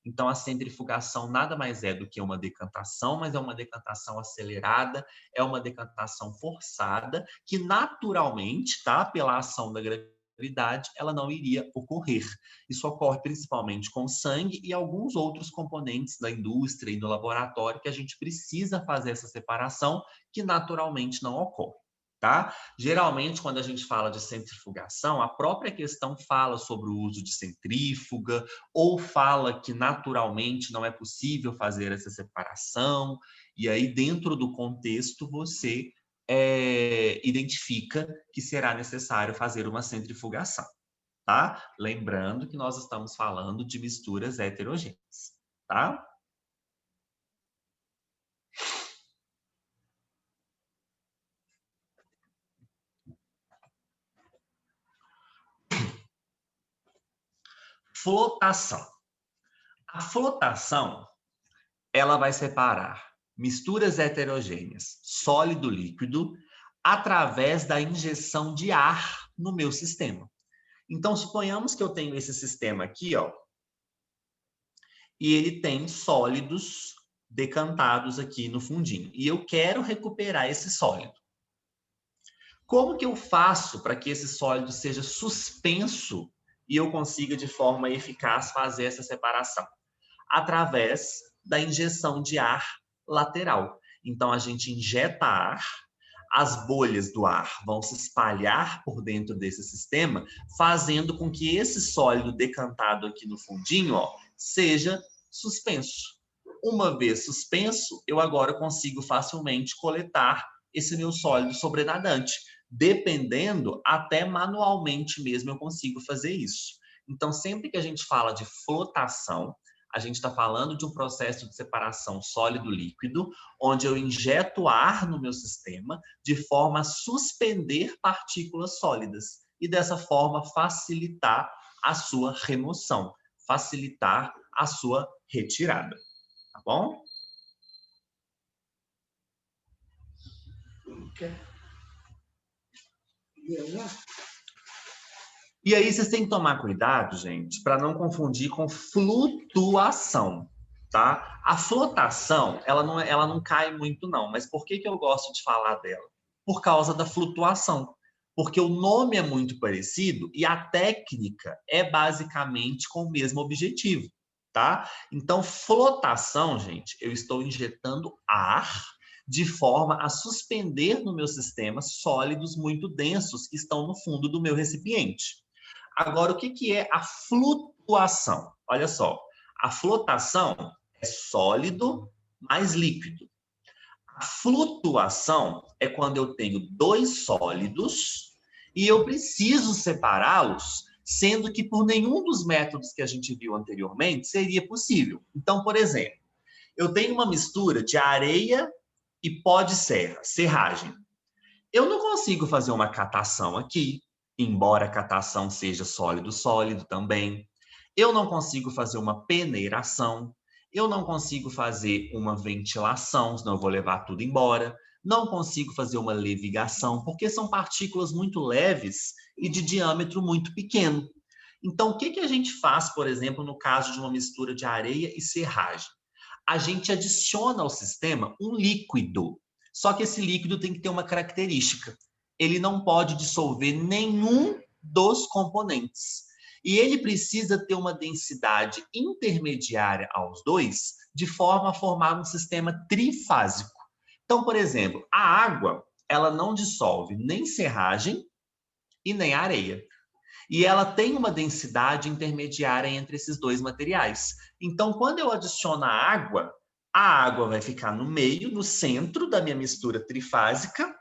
[SPEAKER 1] Então, a centrifugação nada mais é do que uma decantação, mas é uma decantação acelerada, é uma decantação forçada, que naturalmente, tá, pela ação da gravidade, ela não iria ocorrer. Isso ocorre principalmente com o sangue e alguns outros componentes da indústria e do laboratório que a gente precisa fazer essa separação, que naturalmente não ocorre. Tá? Geralmente, quando a gente fala de centrifugação, a própria questão fala sobre o uso de centrífuga ou fala que naturalmente não é possível fazer essa separação, e aí dentro do contexto você identifica que será necessário fazer uma centrifugação, tá? Lembrando que nós estamos falando de misturas heterogêneas, tá? flotação. A flotação, ela vai separar misturas heterogêneas, sólido líquido, através da injeção de ar no meu sistema. Então, suponhamos que eu tenho esse sistema aqui, ó, e ele tem sólidos decantados aqui no fundinho. E eu quero recuperar esse sólido. Como que eu faço para que esse sólido seja suspenso e eu consiga, de forma eficaz, fazer essa separação? Através da injeção de ar lateral. Então, a gente injeta ar, as bolhas do ar vão se espalhar por dentro desse sistema, fazendo com que esse sólido decantado aqui no fundinho, ó, seja suspenso. Uma vez suspenso, eu agora consigo facilmente coletar esse meu sólido sobrenadante. Dependendo, até manualmente mesmo eu consigo fazer isso. Então, sempre que a gente fala de flotação, a gente está falando de um processo de separação sólido-líquido, onde eu injeto ar no meu sistema de forma a suspender partículas sólidas e, dessa forma, facilitar a sua remoção, facilitar a sua retirada. Tá bom? E aí vocês têm que tomar cuidado, gente, para não confundir com flutuação, tá? A flotação, ela não cai muito não, mas por que eu gosto de falar dela? Por causa da flutuação. Porque o nome é muito parecido e a técnica é basicamente com o mesmo objetivo, tá? Então, flotação, gente, eu estou injetando ar de forma a suspender no meu sistema sólidos muito densos que estão no fundo do meu recipiente. Agora, o que é a flutuação? Olha só, a flotação é sólido mais líquido. A flutuação é quando eu tenho dois sólidos e eu preciso separá-los, sendo que por nenhum dos métodos que a gente viu anteriormente seria possível. Então, por exemplo, eu tenho uma mistura de areia e pó de serra, serragem. Eu não consigo fazer uma catação aqui, embora a catação seja sólido-sólido também. Eu não consigo fazer uma peneiração. Eu não consigo fazer uma ventilação, senão eu vou levar tudo embora. Não consigo fazer uma levigação, porque são partículas muito leves e de diâmetro muito pequeno. Então, o que a gente faz, por exemplo, no caso de uma mistura de areia e serragem? A gente adiciona ao sistema um líquido. Só que esse líquido tem que ter uma característica. Ele não pode dissolver nenhum dos componentes. E ele precisa ter uma densidade intermediária aos dois, de forma a formar um sistema trifásico. Então, por exemplo, a água, ela não dissolve nem serragem e nem areia. E ela tem uma densidade intermediária entre esses dois materiais. Então, quando eu adiciono a água vai ficar no meio, no centro da minha mistura trifásica,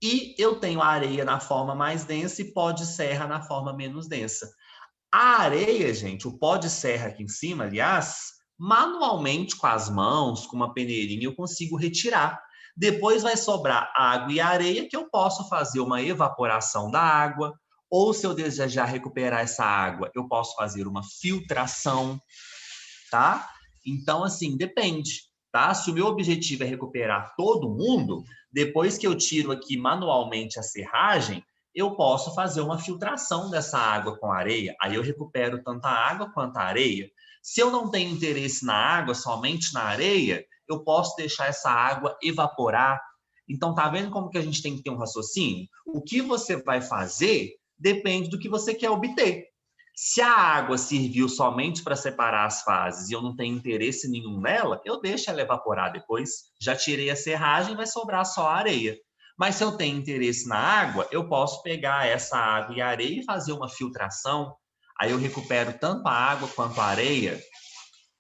[SPEAKER 1] e eu tenho a areia na forma mais densa e pó de serra na forma menos densa. A areia, gente, o pó de serra aqui em cima, aliás, manualmente com as mãos, com uma peneirinha, eu consigo retirar. Depois vai sobrar água e areia que eu posso fazer uma evaporação da água, ou se eu desejar recuperar essa água, eu posso fazer uma filtração, tá? Então, assim, depende, tá? Se o meu objetivo é recuperar todo mundo, depois que eu tiro aqui manualmente a serragem, eu posso fazer uma filtração dessa água com areia. Aí eu recupero tanto a água quanto a areia. Se eu não tenho interesse na água, somente na areia, eu posso deixar essa água evaporar. Então, tá vendo como que a gente tem que ter um raciocínio? O que você vai fazer depende do que você quer obter. Se a água serviu somente para separar as fases e eu não tenho interesse nenhum nela, eu deixo ela evaporar depois. Já tirei a serragem, vai sobrar só a areia. Mas se eu tenho interesse na água, eu posso pegar essa água e a areia e fazer uma filtração. Aí eu recupero tanto a água quanto a areia,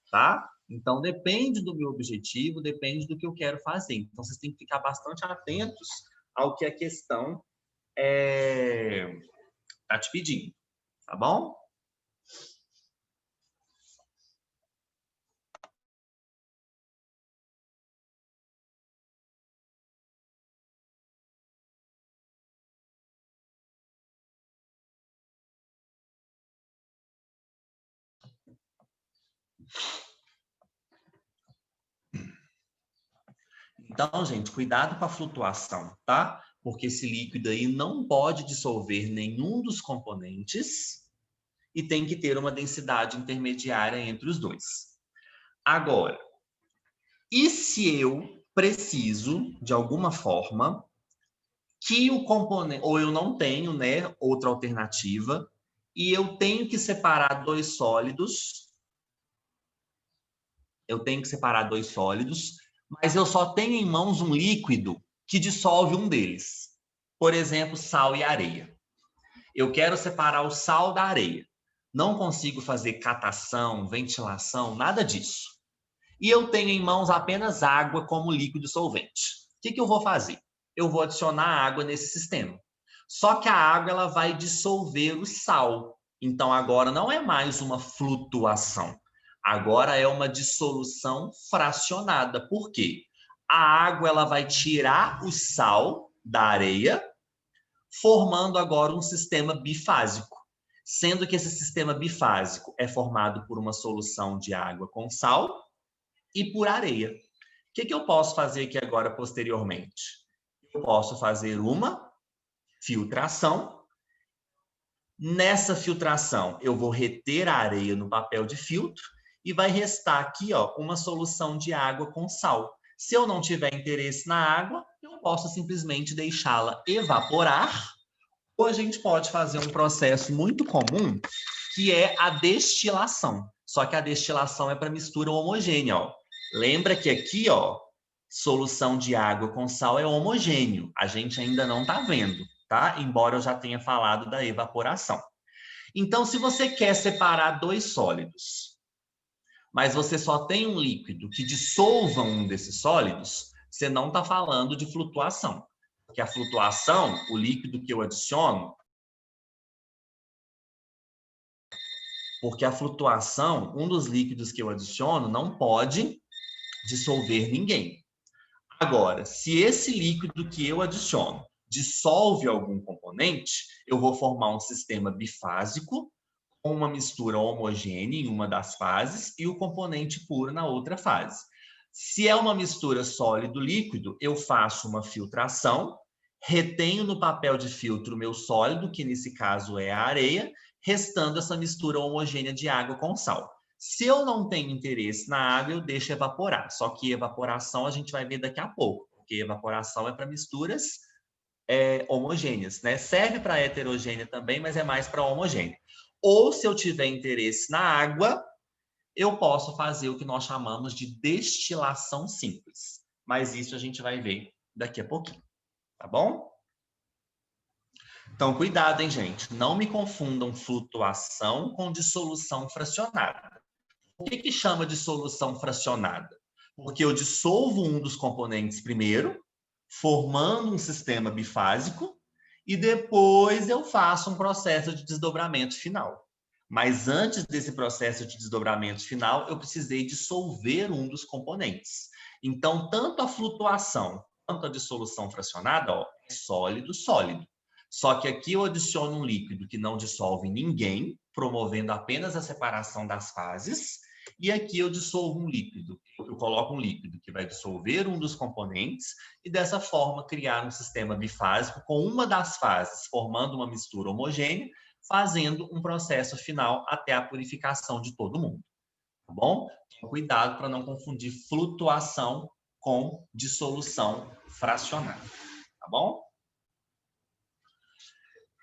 [SPEAKER 1] tá? Então depende do meu objetivo, depende do que eu quero fazer. Então vocês têm que ficar bastante atentos ao que a questão está te pedindo, tá bom? Então, gente, cuidado com a flutuação, tá? Porque esse líquido aí não pode dissolver nenhum dos componentes e tem que ter uma densidade intermediária entre os dois. Agora, e se eu preciso, de alguma forma, que o componente, ou eu não tenho, né, outra alternativa, e eu tenho que separar dois sólidos, mas eu só tenho em mãos um líquido que dissolve um deles. Por exemplo, sal e areia. Eu quero separar o sal da areia. Não consigo fazer catação, ventilação, nada disso. E eu tenho em mãos apenas água como líquido solvente. O que eu vou fazer? Eu vou adicionar água nesse sistema. Só que a água ela vai dissolver o sal. Então, agora não é mais uma flutuação. Agora é uma dissolução fracionada. Por quê? A água ela vai tirar o sal da areia, formando agora um sistema bifásico. Sendo que esse sistema bifásico é formado por uma solução de água com sal e por areia. O que eu posso fazer aqui agora posteriormente? Eu posso fazer uma filtração. Nessa filtração, eu vou reter a areia no papel de filtro e vai restar aqui, ó, uma solução de água com sal. Se eu não tiver interesse na água, eu posso simplesmente deixá-la evaporar, ou a gente pode fazer um processo muito comum, que é a destilação. Só que a destilação é para mistura homogênea, ó. Lembra que aqui, ó, solução de água com sal é homogêneo. A gente ainda não está vendo, tá? Embora eu já tenha falado da evaporação. Então, se você quer separar dois sólidos, mas você só tem um líquido que dissolva um desses sólidos, você não está falando de flutuação. Porque a flutuação, o líquido que eu adiciono, porque a flutuação, um dos líquidos que eu adiciono, não pode dissolver ninguém. Agora, se esse líquido que eu adiciono dissolve algum componente, eu vou formar um sistema bifásico com uma mistura homogênea em uma das fases e o componente puro na outra fase. Se é uma mistura sólido-líquido, eu faço uma filtração, retenho no papel de filtro o meu sólido, que nesse caso é a areia, restando essa mistura homogênea de água com sal. Se eu não tenho interesse na água, eu deixo evaporar. Só que evaporação a gente vai ver daqui a pouco, porque evaporação é para misturas homogêneas, né? Serve para heterogênea também, mas é mais para homogênea. Ou se eu tiver interesse na água, eu posso fazer o que nós chamamos de destilação simples. Mas isso a gente vai ver daqui a pouquinho, tá bom? Então, cuidado, hein, gente? Não me confundam flutuação com dissolução fracionada. Por que chama de solução fracionada? Porque eu dissolvo um dos componentes primeiro, formando um sistema bifásico, e depois eu faço um processo de desdobramento final. Mas antes desse processo de desdobramento final, eu precisei dissolver um dos componentes. Então, tanto a flutuação quanto a dissolução fracionada, ó, é sólido, sólido. Só que aqui eu adiciono um líquido que não dissolve ninguém, promovendo apenas a separação das fases, e aqui eu dissolvo um líquido, eu coloco um líquido que vai dissolver um dos componentes e dessa forma criar um sistema bifásico com uma das fases formando uma mistura homogênea, fazendo um processo final até a purificação de todo mundo, tá bom? Então, cuidado para não confundir flutuação com dissolução fracionada, tá bom?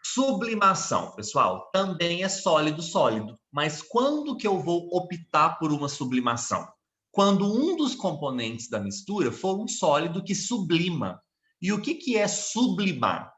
[SPEAKER 1] Sublimação, pessoal, também é sólido-sólido. Mas quando que eu vou optar por uma sublimação? Quando um dos componentes da mistura for um sólido que sublima. E o que é sublimar?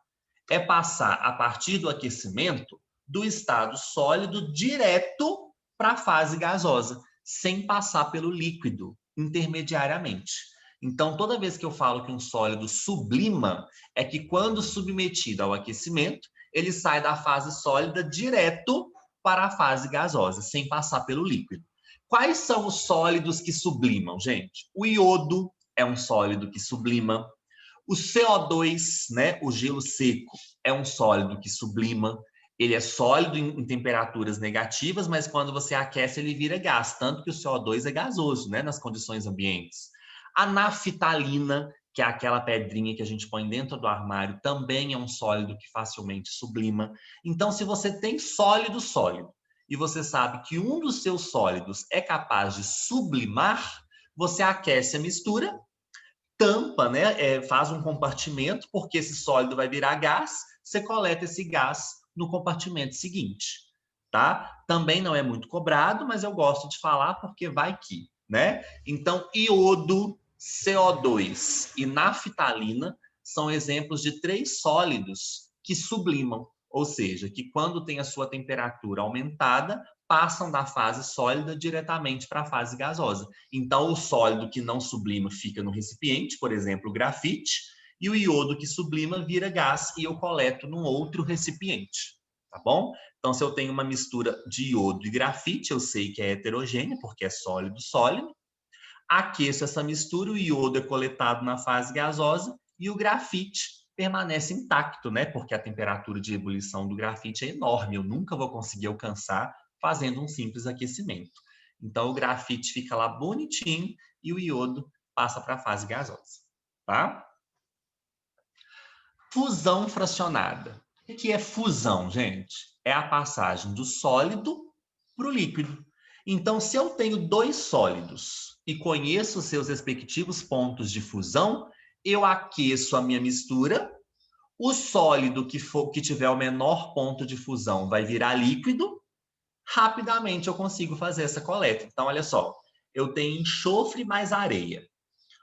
[SPEAKER 1] É passar, a partir do aquecimento, do estado sólido direto para a fase gasosa, sem passar pelo líquido, intermediariamente. Então, toda vez que eu falo que um sólido sublima, é que quando submetido ao aquecimento, ele sai da fase sólida direto para a fase gasosa, sem passar pelo líquido. Quais são os sólidos que sublimam, gente? O iodo é um sólido que sublima. O CO2, né, o gelo seco, é um sólido que sublima. Ele é sólido em temperaturas negativas, mas quando você aquece, ele vira gás, tanto que o CO2 é gasoso, né, nas condições ambientes. A naftalina, que é aquela pedrinha que a gente põe dentro do armário, também é um sólido que facilmente sublima. Então, se você tem sólido, e você sabe que um dos seus sólidos é capaz de sublimar, você aquece a mistura, tampa, né, faz um compartimento, porque esse sólido vai virar gás, você coleta esse gás no compartimento seguinte, tá? Também não é muito cobrado, mas eu gosto de falar porque vai que, né? Então, iodo, CO2 e naftalina são exemplos de 3 sólidos que sublimam, ou seja, que quando tem a sua temperatura aumentada, passam da fase sólida diretamente para a fase gasosa. Então, o sólido que não sublima fica no recipiente, por exemplo, o grafite, e o iodo que sublima vira gás e eu coleto num outro recipiente, tá bom? Então, se eu tenho uma mistura de iodo e grafite, eu sei que é heterogênea, porque é sólido-sólido. Aqueço essa mistura, o iodo é coletado na fase gasosa e o grafite permanece intacto, né? Porque a temperatura de ebulição do grafite é enorme, eu nunca vou conseguir alcançar fazendo um simples aquecimento. Então, o grafite fica lá bonitinho e o iodo passa para a fase gasosa, tá? Fusão fracionada. O que é fusão, gente? É a passagem do sólido para o líquido. Então, se eu tenho 2 sólidos e conheço seus respectivos pontos de fusão, eu aqueço a minha mistura. O sólido que tiver o menor ponto de fusão vai virar líquido. Rapidamente eu consigo fazer essa coleta. Então, olha só, eu tenho enxofre mais areia.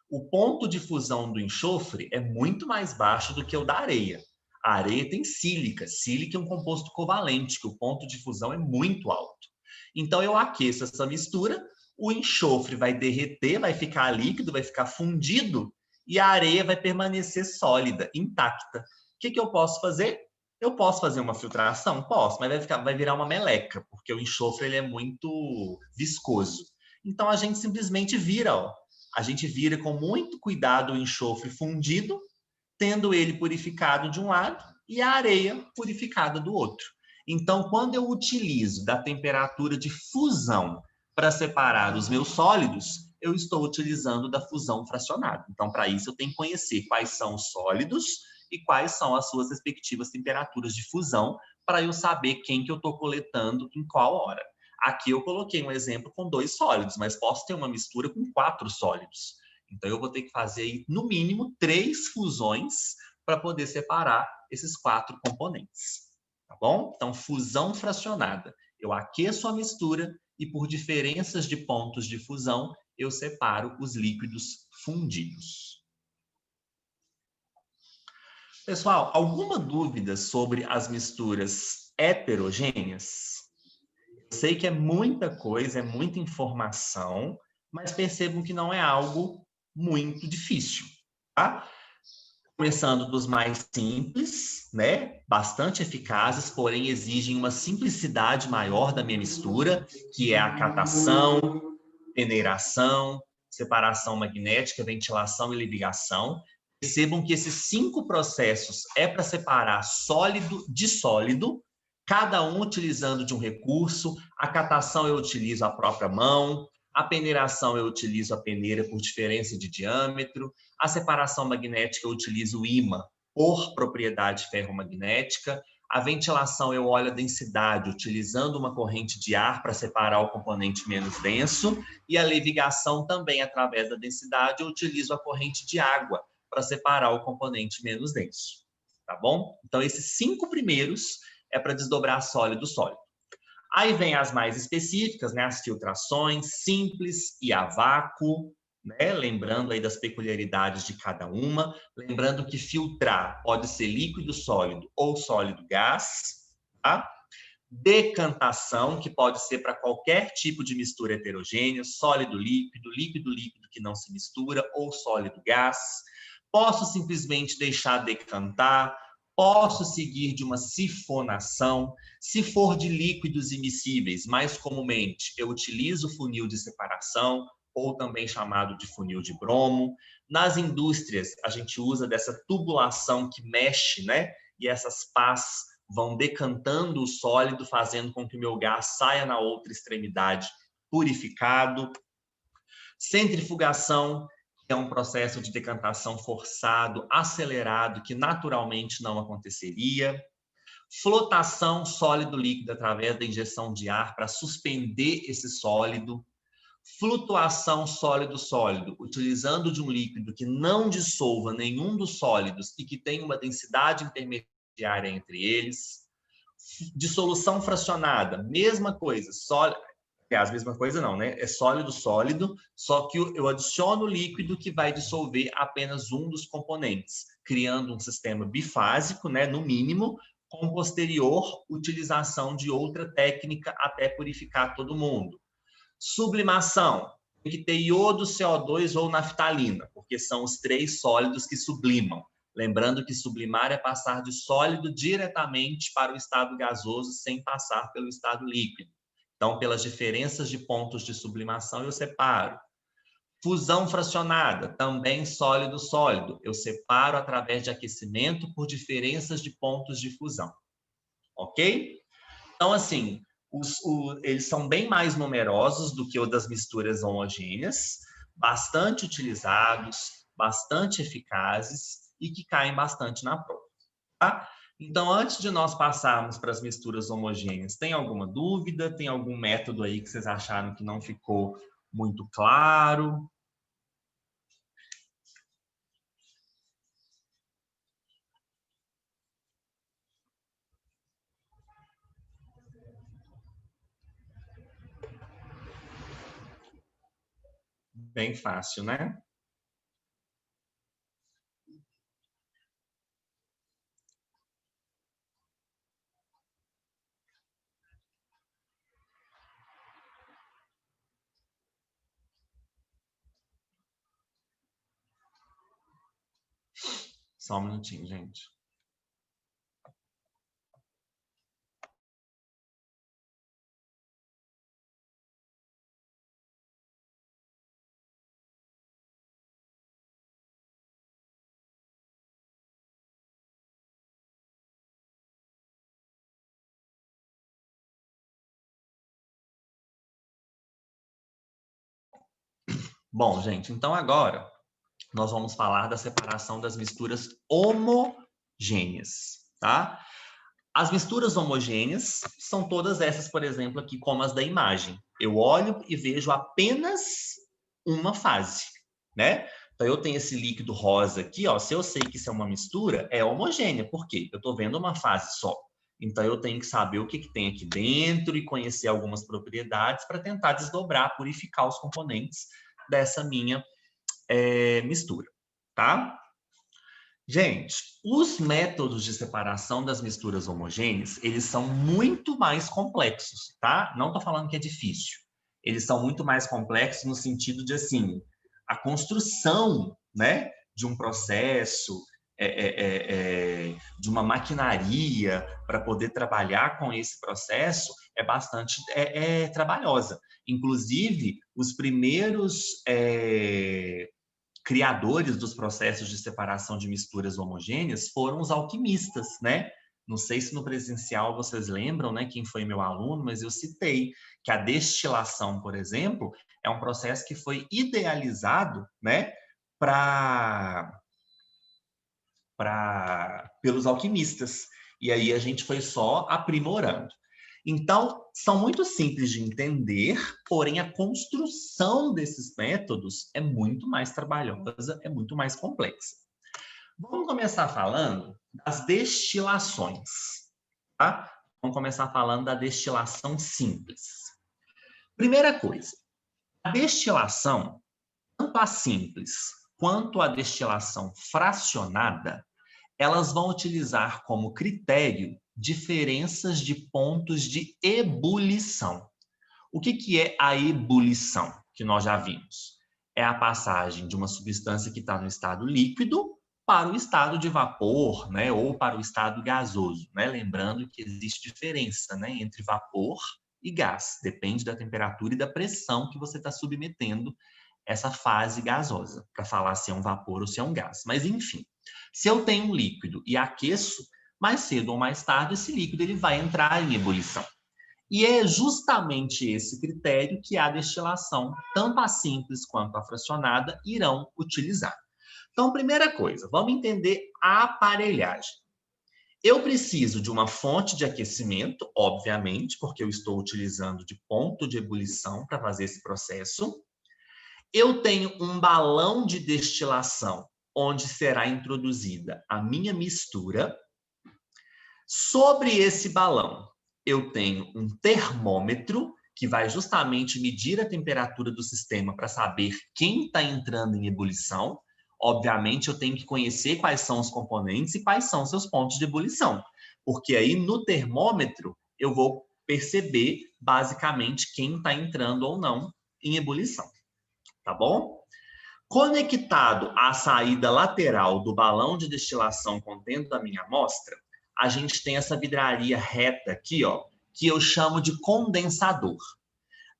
[SPEAKER 1] O ponto de fusão do enxofre é muito mais baixo do que o da areia. A areia tem sílica. Sílica é um composto covalente, que o ponto de fusão é muito alto. Então, eu aqueço essa mistura, o enxofre vai derreter, vai ficar líquido, vai ficar fundido, e a areia vai permanecer sólida, intacta. O que eu posso fazer? Eu posso fazer uma filtração? Posso, mas vai virar uma meleca, porque o enxofre ele é muito viscoso. Então, a gente simplesmente vira, ó. A gente vira com muito cuidado o enxofre fundido, tendo ele purificado de um lado e a areia purificada do outro. Então, quando eu utilizo da temperatura de fusão para separar os meus sólidos, eu estou utilizando da fusão fracionada. Então, para isso, eu tenho que conhecer quais são os sólidos e quais são as suas respectivas temperaturas de fusão, para eu saber quem que eu estou coletando em qual hora. Aqui eu coloquei um exemplo com 2 sólidos, mas posso ter uma mistura com 4 sólidos. Então, eu vou ter que fazer, no mínimo, 3 fusões para poder separar esses 4 componentes. Tá bom? Então, fusão fracionada. Eu aqueço a mistura e, por diferenças de pontos de fusão, eu separo os líquidos fundidos. Pessoal, alguma dúvida sobre as misturas heterogêneas? Eu sei que é muita coisa, é muita informação, mas percebam que não é algo muito difícil, tá? Começando dos mais simples, né? Bastante eficazes, porém exigem uma simplicidade maior da minha mistura, que é a catação, peneiração, separação magnética, ventilação e ligação. Percebam que esses 5 processos é para separar sólido de sólido, cada um utilizando de um recurso. A catação eu utilizo a própria mão, a peneiração eu utilizo a peneira por diferença de diâmetro, a separação magnética eu utilizo o ímã por propriedade ferromagnética, a ventilação eu olho a densidade, utilizando uma corrente de ar para separar o componente menos denso, e a levigação também, através da densidade, eu utilizo a corrente de água para separar o componente menos denso. Tá bom? Então, esses 5 primeiros é para desdobrar sólido-sólido. Aí vem as mais específicas, né? As filtrações simples e a vácuo, né? Lembrando aí das peculiaridades de cada uma. Lembrando que filtrar pode ser líquido sólido ou sólido gás, tá? Decantação, que pode ser para qualquer tipo de mistura heterogênea, sólido-líquido, líquido-líquido que não se mistura, ou sólido-gás. Posso simplesmente deixar decantar, posso seguir de uma sifonação. Se for de líquidos immiscíveis, mais comumente, eu utilizo o funil de separação, ou também chamado de funil de bromo. Nas indústrias, a gente usa dessa tubulação que mexe, né? E essas pás vão decantando o sólido, fazendo com que o meu gás saia na outra extremidade purificado. Centrifugação, que é um processo de decantação forçado, acelerado, que naturalmente não aconteceria. Flotação sólido-líquido através da injeção de ar para suspender esse sólido. Flutuação sólido-sólido, utilizando de um líquido que não dissolva nenhum dos sólidos e que tenha uma densidade intermediária entre eles. Dissolução fracionada, mesma coisa, sólido. Aliás, mesma coisa não, né? É sólido-sólido, só que eu adiciono líquido que vai dissolver apenas um dos componentes, criando um sistema bifásico, né, no mínimo, com posterior utilização de outra técnica até purificar todo mundo. Sublimação, tem que ter iodo, CO2 ou naftalina, porque são os 3 sólidos que sublimam. Lembrando que sublimar é passar de sólido diretamente para o estado gasoso sem passar pelo estado líquido. Então, pelas diferenças de pontos de sublimação, eu separo. Fusão fracionada, também sólido-sólido. Eu separo através de aquecimento por diferenças de pontos de fusão. Ok? Então, assim, eles são bem mais numerosos do que o das misturas homogêneas, bastante utilizados, bastante eficazes e que caem bastante na prova. Tá? Então, antes de nós passarmos para as misturas homogêneas, tem alguma dúvida? Tem algum método aí que vocês acharam que não ficou muito claro? Bem fácil, né? Só um minutinho, gente. Bom, gente, então agora nós vamos falar da separação das misturas homogêneas, tá? As misturas homogêneas são todas essas, por exemplo, aqui como as da imagem. Eu olho e vejo apenas uma fase, né? Então, eu tenho esse líquido rosa aqui, ó. Se eu sei que isso é uma mistura, é homogênea. Por quê? Eu estou vendo uma fase só. Então, eu tenho que saber o que tem aqui dentro e conhecer algumas propriedades para tentar desdobrar, purificar os componentes dessa minha mistura, tá? Gente, os métodos de separação das misturas homogêneas, eles são muito mais complexos, tá? Não estou falando que é difícil. Eles são muito mais complexos no sentido de, assim, a construção, né, de um processo, de uma maquinaria para poder trabalhar com esse processo é bastante trabalhosa. Inclusive, os primeiros criadores dos processos de separação de misturas homogêneas foram os alquimistas, né? Não sei se no presencial vocês lembram, né, quem foi meu aluno, mas eu citei que a destilação, por exemplo, é um processo que foi idealizado, né, pelos alquimistas. E aí a gente foi só aprimorando. Então, são muito simples de entender, porém a construção desses métodos é muito mais trabalhosa, é muito mais complexa. Vamos começar falando das destilações, tá? Vamos começar falando da destilação simples. Primeira coisa, a destilação, tanto a simples quanto a destilação fracionada, elas vão utilizar como critério diferenças de pontos de ebulição. O que é a ebulição, que nós já vimos? É a passagem de uma substância que está no estado líquido para o estado de vapor, né, ou para o estado gasoso, né? Lembrando que existe diferença, né, entre vapor e gás, depende da temperatura e da pressão que você está submetendo essa fase gasosa, para falar se é um vapor ou se é um gás. Mas, enfim, se eu tenho um líquido e aqueço, mais cedo ou mais tarde esse líquido ele vai entrar em ebulição. E é justamente esse critério que a destilação, tanto a simples quanto a fracionada, irão utilizar. Então, primeira coisa, vamos entender a aparelhagem. Eu preciso de uma fonte de aquecimento, obviamente, porque eu estou utilizando de ponto de ebulição para fazer esse processo. Eu tenho um balão de destilação, onde será introduzida a minha mistura. Sobre esse balão, eu tenho um termômetro, que vai justamente medir a temperatura do sistema para saber quem está entrando em ebulição. Obviamente, eu tenho que conhecer quais são os componentes e quais são seus pontos de ebulição, porque aí no termômetro eu vou perceber basicamente quem está entrando ou não em ebulição, tá bom? Conectado à saída lateral do balão de destilação contendo a minha amostra, a gente tem essa vidraria reta aqui, ó, que eu chamo de condensador.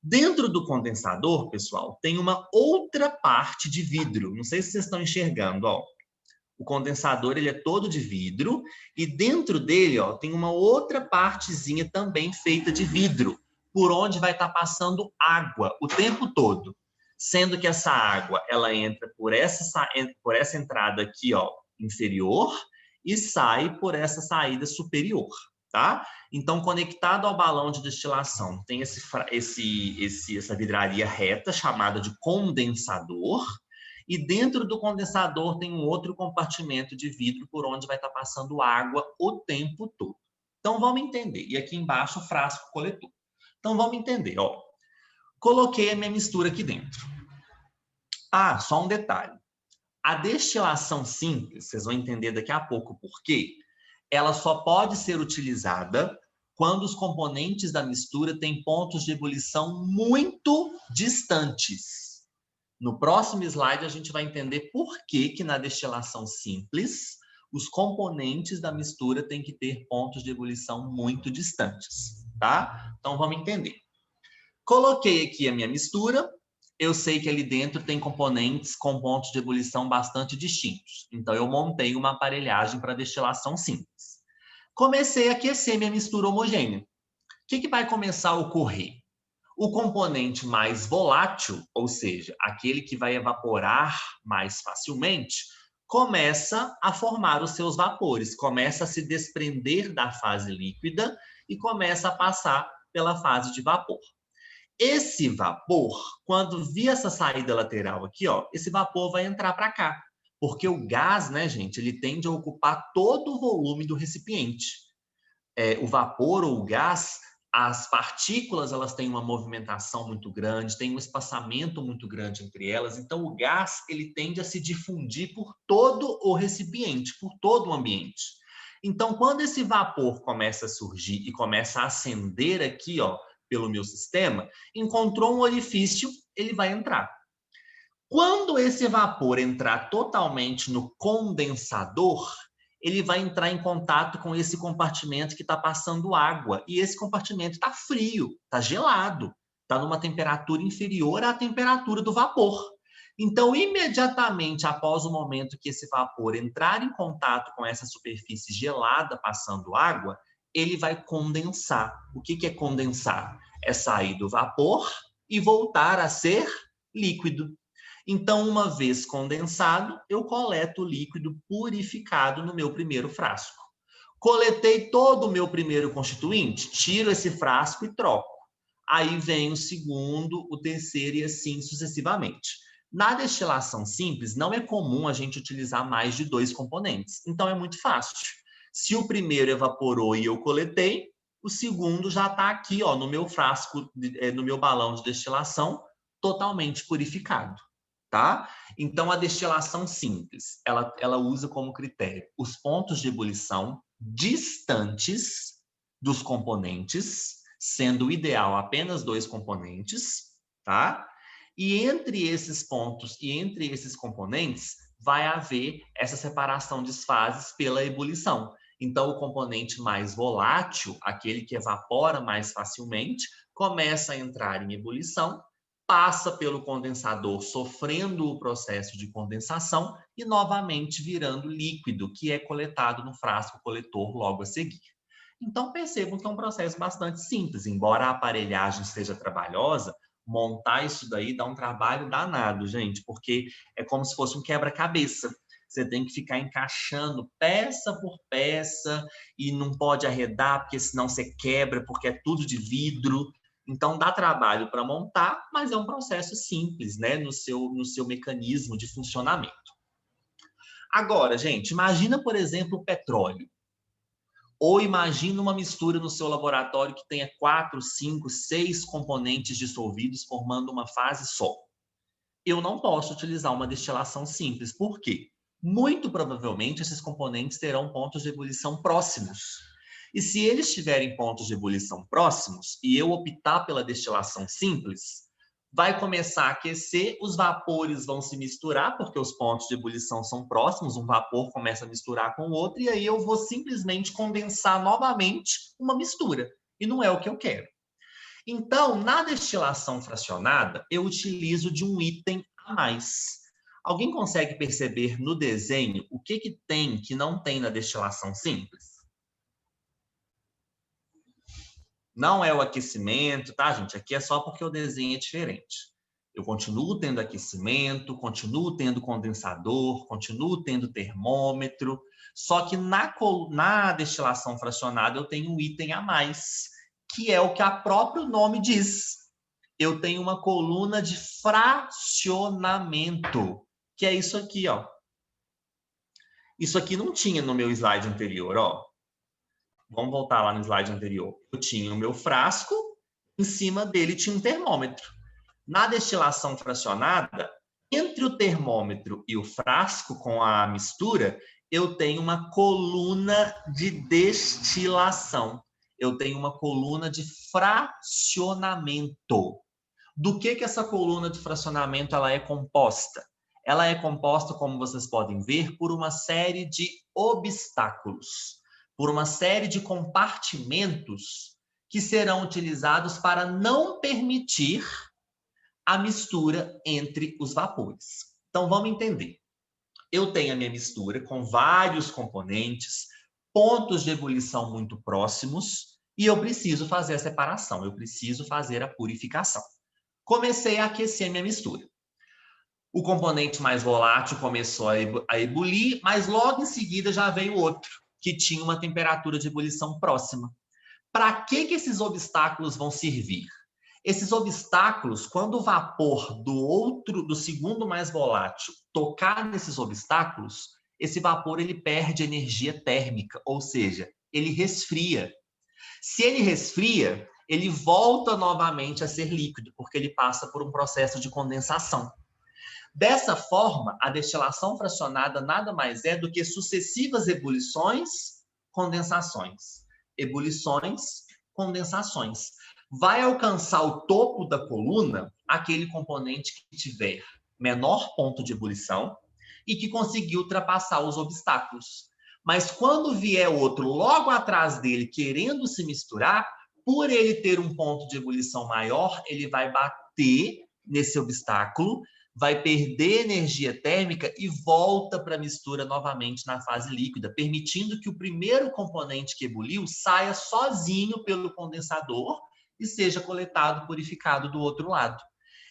[SPEAKER 1] Dentro do condensador, pessoal, tem uma outra parte de vidro. Não sei se vocês estão enxergando, ó. O condensador, ele é todo de vidro e dentro dele, ó, tem uma outra partezinha também feita de vidro, por onde vai estar passando água o tempo todo. Sendo que essa água, ela entra por essa entrada aqui, ó, inferior e sai por essa saída superior, tá? Então, conectado ao balão de destilação, tem essa vidraria reta chamada de condensador. E dentro do condensador tem um outro compartimento de vidro por onde vai estar passando água o tempo todo. Então, vamos entender. E aqui embaixo, o frasco coletor. Então, vamos entender. Ó. Coloquei a minha mistura aqui dentro. Ah, só um detalhe. A destilação simples, vocês vão entender daqui a pouco por quê, ela só pode ser utilizada quando os componentes da mistura têm pontos de ebulição muito distantes. No próximo slide, a gente vai entender por que na destilação simples, os componentes da mistura têm que ter pontos de ebulição muito distantes, tá? Então, vamos entender. Coloquei aqui a minha mistura. Eu sei que ali dentro tem componentes com pontos de ebulição bastante distintos. Então, eu montei uma aparelhagem para destilação simples. Comecei a aquecer minha mistura homogênea. O que vai começar a ocorrer? O componente mais volátil, ou seja, aquele que vai evaporar mais facilmente, começa a formar os seus vapores, começa a se desprender da fase líquida e começa a passar pela fase de vapor. Esse vapor, quando vir essa saída lateral aqui, ó, esse vapor vai entrar para cá, porque o gás, né, gente, ele tende a ocupar todo o volume do recipiente. O vapor ou o gás, as partículas, elas têm uma movimentação muito grande, tem um espaçamento muito grande entre elas, então o gás, ele tende a se difundir por todo o recipiente, por todo o ambiente. Então, quando esse vapor começa a surgir e começa a acender aqui, ó, pelo meu sistema, encontrou um orifício, ele vai entrar. Quando esse vapor entrar totalmente no condensador, ele vai entrar em contato com esse compartimento que está passando água. E esse compartimento está frio, está gelado, está numa temperatura inferior à temperatura do vapor. Então, imediatamente após o momento que esse vapor entrar em contato com essa superfície gelada passando água, ele vai condensar. O que é condensar? É sair do vapor e voltar a ser líquido. Então, uma vez condensado, eu coleto o líquido purificado no meu primeiro frasco. Coletei todo o meu primeiro constituinte, tiro esse frasco e troco. Aí vem o segundo, o terceiro e assim sucessivamente. Na destilação simples, não é comum a gente utilizar mais de 2 componentes. Então, é muito fácil. Se o primeiro evaporou e eu coletei, o segundo já está aqui, ó, no meu frasco, no meu balão de destilação, totalmente purificado. Tá? Então, a destilação simples, ela usa como critério os pontos de ebulição distantes dos componentes, sendo ideal apenas 2 componentes, tá? E entre esses pontos e entre esses componentes, vai haver essa separação de fases pela ebulição. Então, o componente mais volátil, aquele que evapora mais facilmente, começa a entrar em ebulição, passa pelo condensador, sofrendo o processo de condensação e novamente virando líquido, que é coletado no frasco coletor logo a seguir. Então, percebam que é um processo bastante simples. Embora a aparelhagem seja trabalhosa, montar isso daí dá um trabalho danado, gente, porque é como se fosse um quebra-cabeça. Você tem que ficar encaixando peça por peça e não pode arredar, porque senão você quebra, porque é tudo de vidro. Então, dá trabalho para montar, mas é um processo simples, né, no seu mecanismo de funcionamento. Agora, gente, imagina, por exemplo, o petróleo. Ou imagina uma mistura no seu laboratório que tenha 4, 5, 6 componentes dissolvidos formando uma fase só. Eu não posso utilizar uma destilação simples. Por quê? Muito provavelmente esses componentes terão pontos de ebulição próximos. E se eles tiverem pontos de ebulição próximos e eu optar pela destilação simples, vai começar a aquecer, os vapores vão se misturar, porque os pontos de ebulição são próximos, um vapor começa a misturar com o outro, e aí eu vou simplesmente condensar novamente uma mistura. E não é o que eu quero. Então, na destilação fracionada, eu utilizo de um item a mais. Alguém consegue perceber no desenho o que tem que não tem na destilação simples? Não é o aquecimento, tá, gente? Aqui é só porque o desenho é diferente. Eu continuo tendo aquecimento, continuo tendo condensador, continuo tendo termômetro, só que na destilação fracionada eu tenho um item a mais, que é o que o próprio nome diz. Eu tenho uma coluna de fracionamento, que é isso aqui, ó. Isso aqui não tinha no meu slide anterior, ó. Vamos voltar lá no slide anterior. Eu tinha o meu frasco, em cima dele tinha um termômetro. Na destilação fracionada, entre o termômetro e o frasco com a mistura, eu tenho uma coluna de destilação. Eu tenho uma coluna de fracionamento. Do que essa coluna de fracionamento ela é composta? Ela é composta, como vocês podem ver, por uma série de obstáculos, por uma série de compartimentos que serão utilizados para não permitir a mistura entre os vapores. Então, vamos entender. Eu tenho a minha mistura com vários componentes, pontos de ebulição muito próximos, e eu preciso fazer a separação, eu preciso fazer a purificação. Comecei a aquecer a minha mistura. O componente mais volátil começou a ebulir, mas logo em seguida já veio outro, que tinha uma temperatura de ebulição próxima. Para que esses obstáculos vão servir? Esses obstáculos, quando o vapor do segundo mais volátil tocar nesses obstáculos, esse vapor ele perde energia térmica, ou seja, ele resfria. Se ele resfria, ele volta novamente a ser líquido, porque ele passa por um processo de condensação. Dessa forma, a destilação fracionada nada mais é do que sucessivas ebulições, condensações. Ebulições, condensações. Vai alcançar o topo da coluna aquele componente que tiver menor ponto de ebulição e que conseguiu ultrapassar os obstáculos. Mas quando vier outro logo atrás dele querendo se misturar, por ele ter um ponto de ebulição maior, ele vai bater nesse obstáculo, vai perder energia térmica e volta para a mistura novamente na fase líquida, permitindo que o primeiro componente que ebuliu saia sozinho pelo condensador e seja coletado, purificado do outro lado.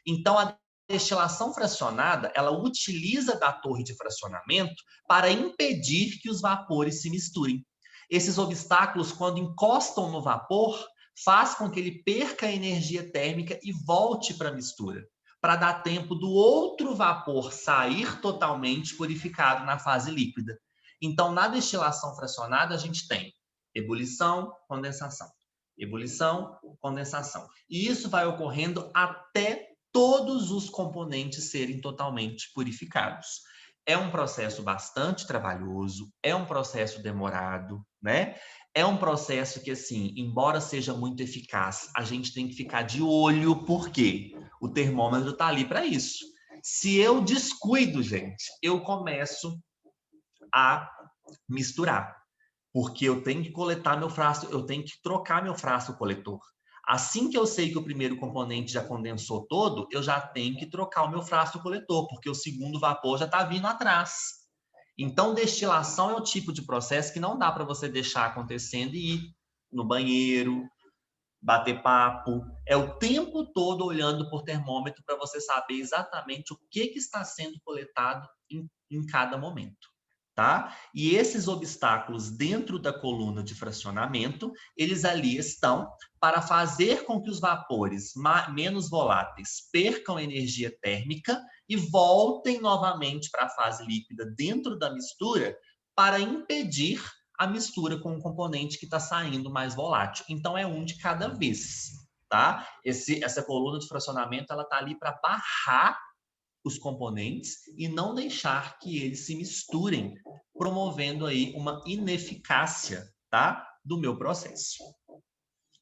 [SPEAKER 1] Então, a destilação fracionada, ela utiliza da torre de fracionamento para impedir que os vapores se misturem. Esses obstáculos, quando encostam no vapor, faz com que ele perca a energia térmica e volte para a mistura, para dar tempo do outro vapor sair totalmente purificado na fase líquida. Então, na destilação fracionada, a gente tem ebulição, condensação. Ebulição, condensação. E isso vai ocorrendo até todos os componentes serem totalmente purificados. É um processo bastante trabalhoso, é um processo demorado, né? É um processo que, assim, embora seja muito eficaz, a gente tem que ficar de olho, porque o termômetro está ali para isso. Se eu descuido, gente, eu começo a misturar, porque eu tenho que coletar meu frasco, eu tenho que trocar meu frasco coletor. Assim que eu sei que o primeiro componente já condensou todo, eu já tenho que trocar o meu frasco coletor, porque o segundo vapor já está vindo atrás. Então, destilação é o tipo de processo que não dá para você deixar acontecendo e ir no banheiro, bater papo. É o tempo todo olhando por termômetro para você saber exatamente o que está sendo coletado em cada momento. Tá? E esses obstáculos dentro da coluna de fracionamento, eles ali estão para fazer com que os vapores menos voláteis percam energia térmica e voltem novamente para a fase líquida dentro da mistura para impedir a mistura com o componente que está saindo mais volátil. Então, é um de cada vez, tá? Essa coluna de fracionamento, ela está ali para barrar os componentes e não deixar que eles se misturem, promovendo aí uma ineficácia, tá, do meu processo.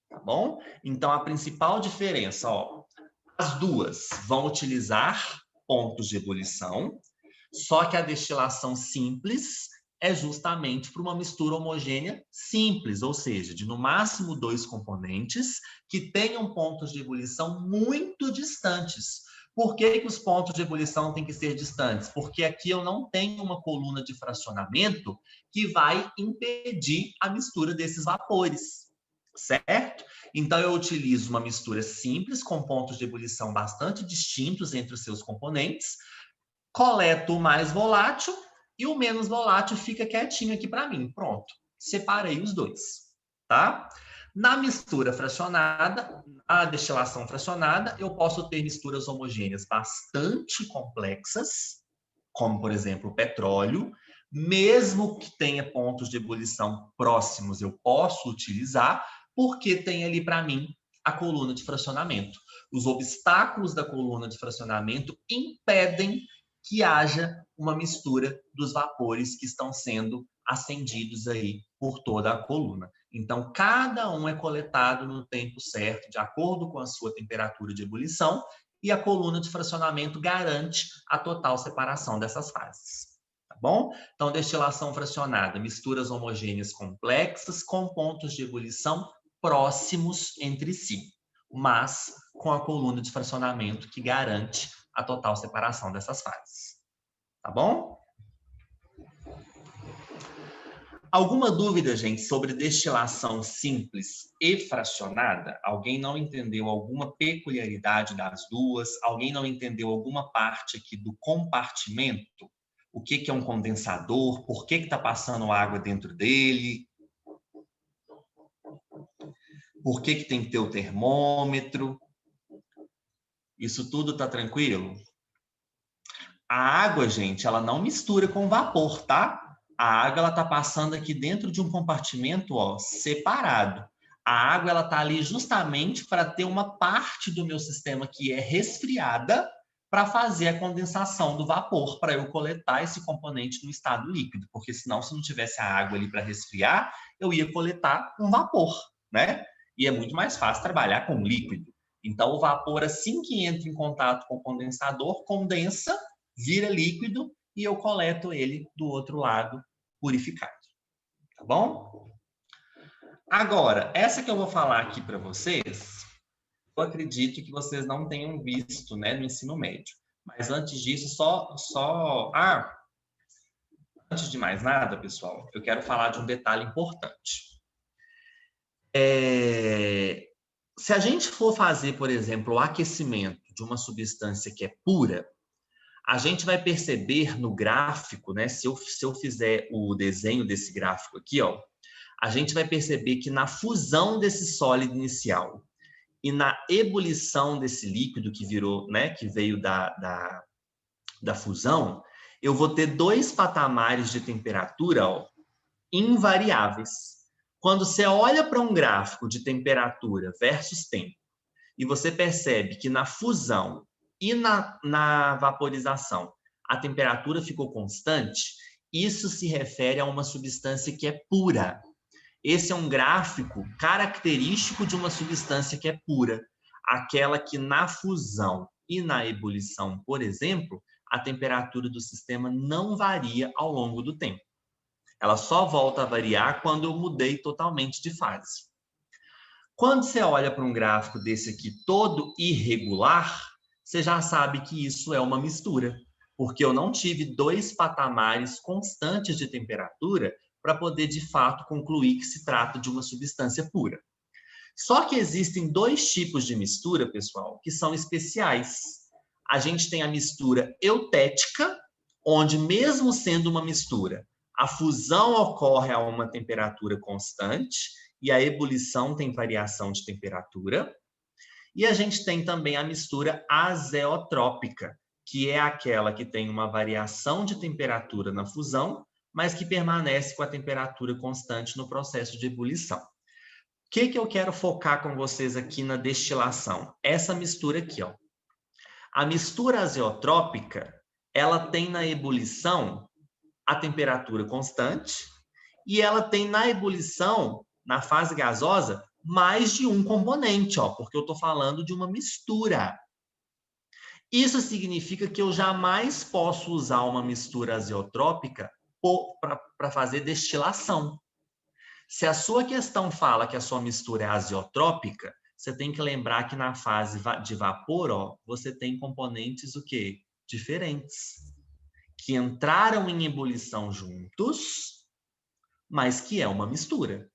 [SPEAKER 1] Tá bom? Então, a principal diferença, ó, as duas vão utilizar pontos de ebulição, só que a destilação simples é justamente para uma mistura homogênea simples, ou seja, de no máximo 2 componentes que tenham pontos de ebulição muito distantes. Por que os pontos de ebulição têm que ser distantes? Porque aqui eu não tenho uma coluna de fracionamento que vai impedir a mistura desses vapores, certo? Então, eu utilizo uma mistura simples, com pontos de ebulição bastante distintos entre os seus componentes, coleto o mais volátil e o menos volátil fica quietinho aqui para mim. Pronto, separei os dois, tá? Na mistura fracionada, a destilação fracionada, eu posso ter misturas homogêneas bastante complexas, como, por exemplo, o petróleo. Mesmo que tenha pontos de ebulição próximos, eu posso utilizar, porque tem ali para mim a coluna de fracionamento. Os obstáculos da coluna de fracionamento impedem que haja uma mistura dos vapores que estão sendo acendidos aí por toda a coluna. Então, cada um é coletado no tempo certo, de acordo com a sua temperatura de ebulição, e a coluna de fracionamento garante a total separação dessas fases. Tá bom? Então, destilação fracionada, misturas homogêneas complexas com pontos de ebulição próximos entre si, mas com a coluna de fracionamento que garante a total separação dessas fases. Tá bom? Alguma dúvida, gente, sobre destilação simples e fracionada? Alguém não entendeu alguma peculiaridade das duas? Alguém não entendeu alguma parte aqui do compartimento? O que é um condensador? Por que está passando água dentro dele? Por que tem que ter o termômetro? Isso tudo tá tranquilo? A água, gente, ela não mistura com vapor, tá? A água, ela tá passando aqui dentro de um compartimento, ó, separado. A água, ela tá ali justamente para ter uma parte do meu sistema que é resfriada para fazer a condensação do vapor, para eu coletar esse componente no estado líquido, porque senão, se não tivesse a água ali para resfriar, eu ia coletar um vapor, né? E é muito mais fácil trabalhar com líquido. Então, o vapor, assim que entra em contato com o condensador, condensa, vira líquido e eu coleto ele do outro lado purificado. Tá bom? Agora, essa que eu vou falar aqui para vocês, eu acredito que vocês não tenham visto, né, no ensino médio. Mas antes disso, antes de mais nada, pessoal, eu quero falar de um detalhe importante. Se a gente for fazer, por exemplo, o aquecimento de uma substância que é pura, a gente vai perceber no gráfico, né? Se eu fizer o desenho desse gráfico aqui, ó, a gente vai perceber que na fusão desse sólido inicial e na ebulição desse líquido que virou, né? Que veio da fusão, eu vou ter 2 patamares de temperatura, ó, invariáveis. Quando você olha para um gráfico de temperatura versus tempo e você percebe que na fusão e na vaporização a temperatura ficou constante, isso se refere a uma substância que é pura. Esse é um gráfico característico de uma substância que é pura, aquela que na fusão e na ebulição, por exemplo, a temperatura do sistema não varia ao longo do tempo. Ela só volta a variar quando eu mudei totalmente de fase. Quando você olha para um gráfico desse aqui todo irregular, você já sabe que isso é uma mistura, porque eu não tive dois patamares constantes de temperatura para poder, de fato, concluir que se trata de uma substância pura. Só que existem dois tipos de mistura, pessoal, que são especiais. A gente tem a mistura eutética, onde mesmo sendo uma mistura, a fusão ocorre a uma temperatura constante e a ebulição tem variação de temperatura. E a gente tem também a mistura azeotrópica, que é aquela que tem uma variação de temperatura na fusão, mas que permanece com a temperatura constante no processo de ebulição. O que eu quero focar com vocês aqui na destilação? Essa mistura aqui, ó. A mistura azeotrópica, ela tem na ebulição a temperatura constante e ela tem na ebulição, na fase gasosa, mais de um componente, ó, porque eu estou falando de uma mistura. Isso significa que eu jamais posso usar uma mistura azeotrópica para fazer destilação. Se a sua questão fala que a sua mistura é azeotrópica, você tem que lembrar que na fase de vapor, ó, você tem componentes o quê? Diferentes, que entraram em ebulição juntos, mas que é uma mistura.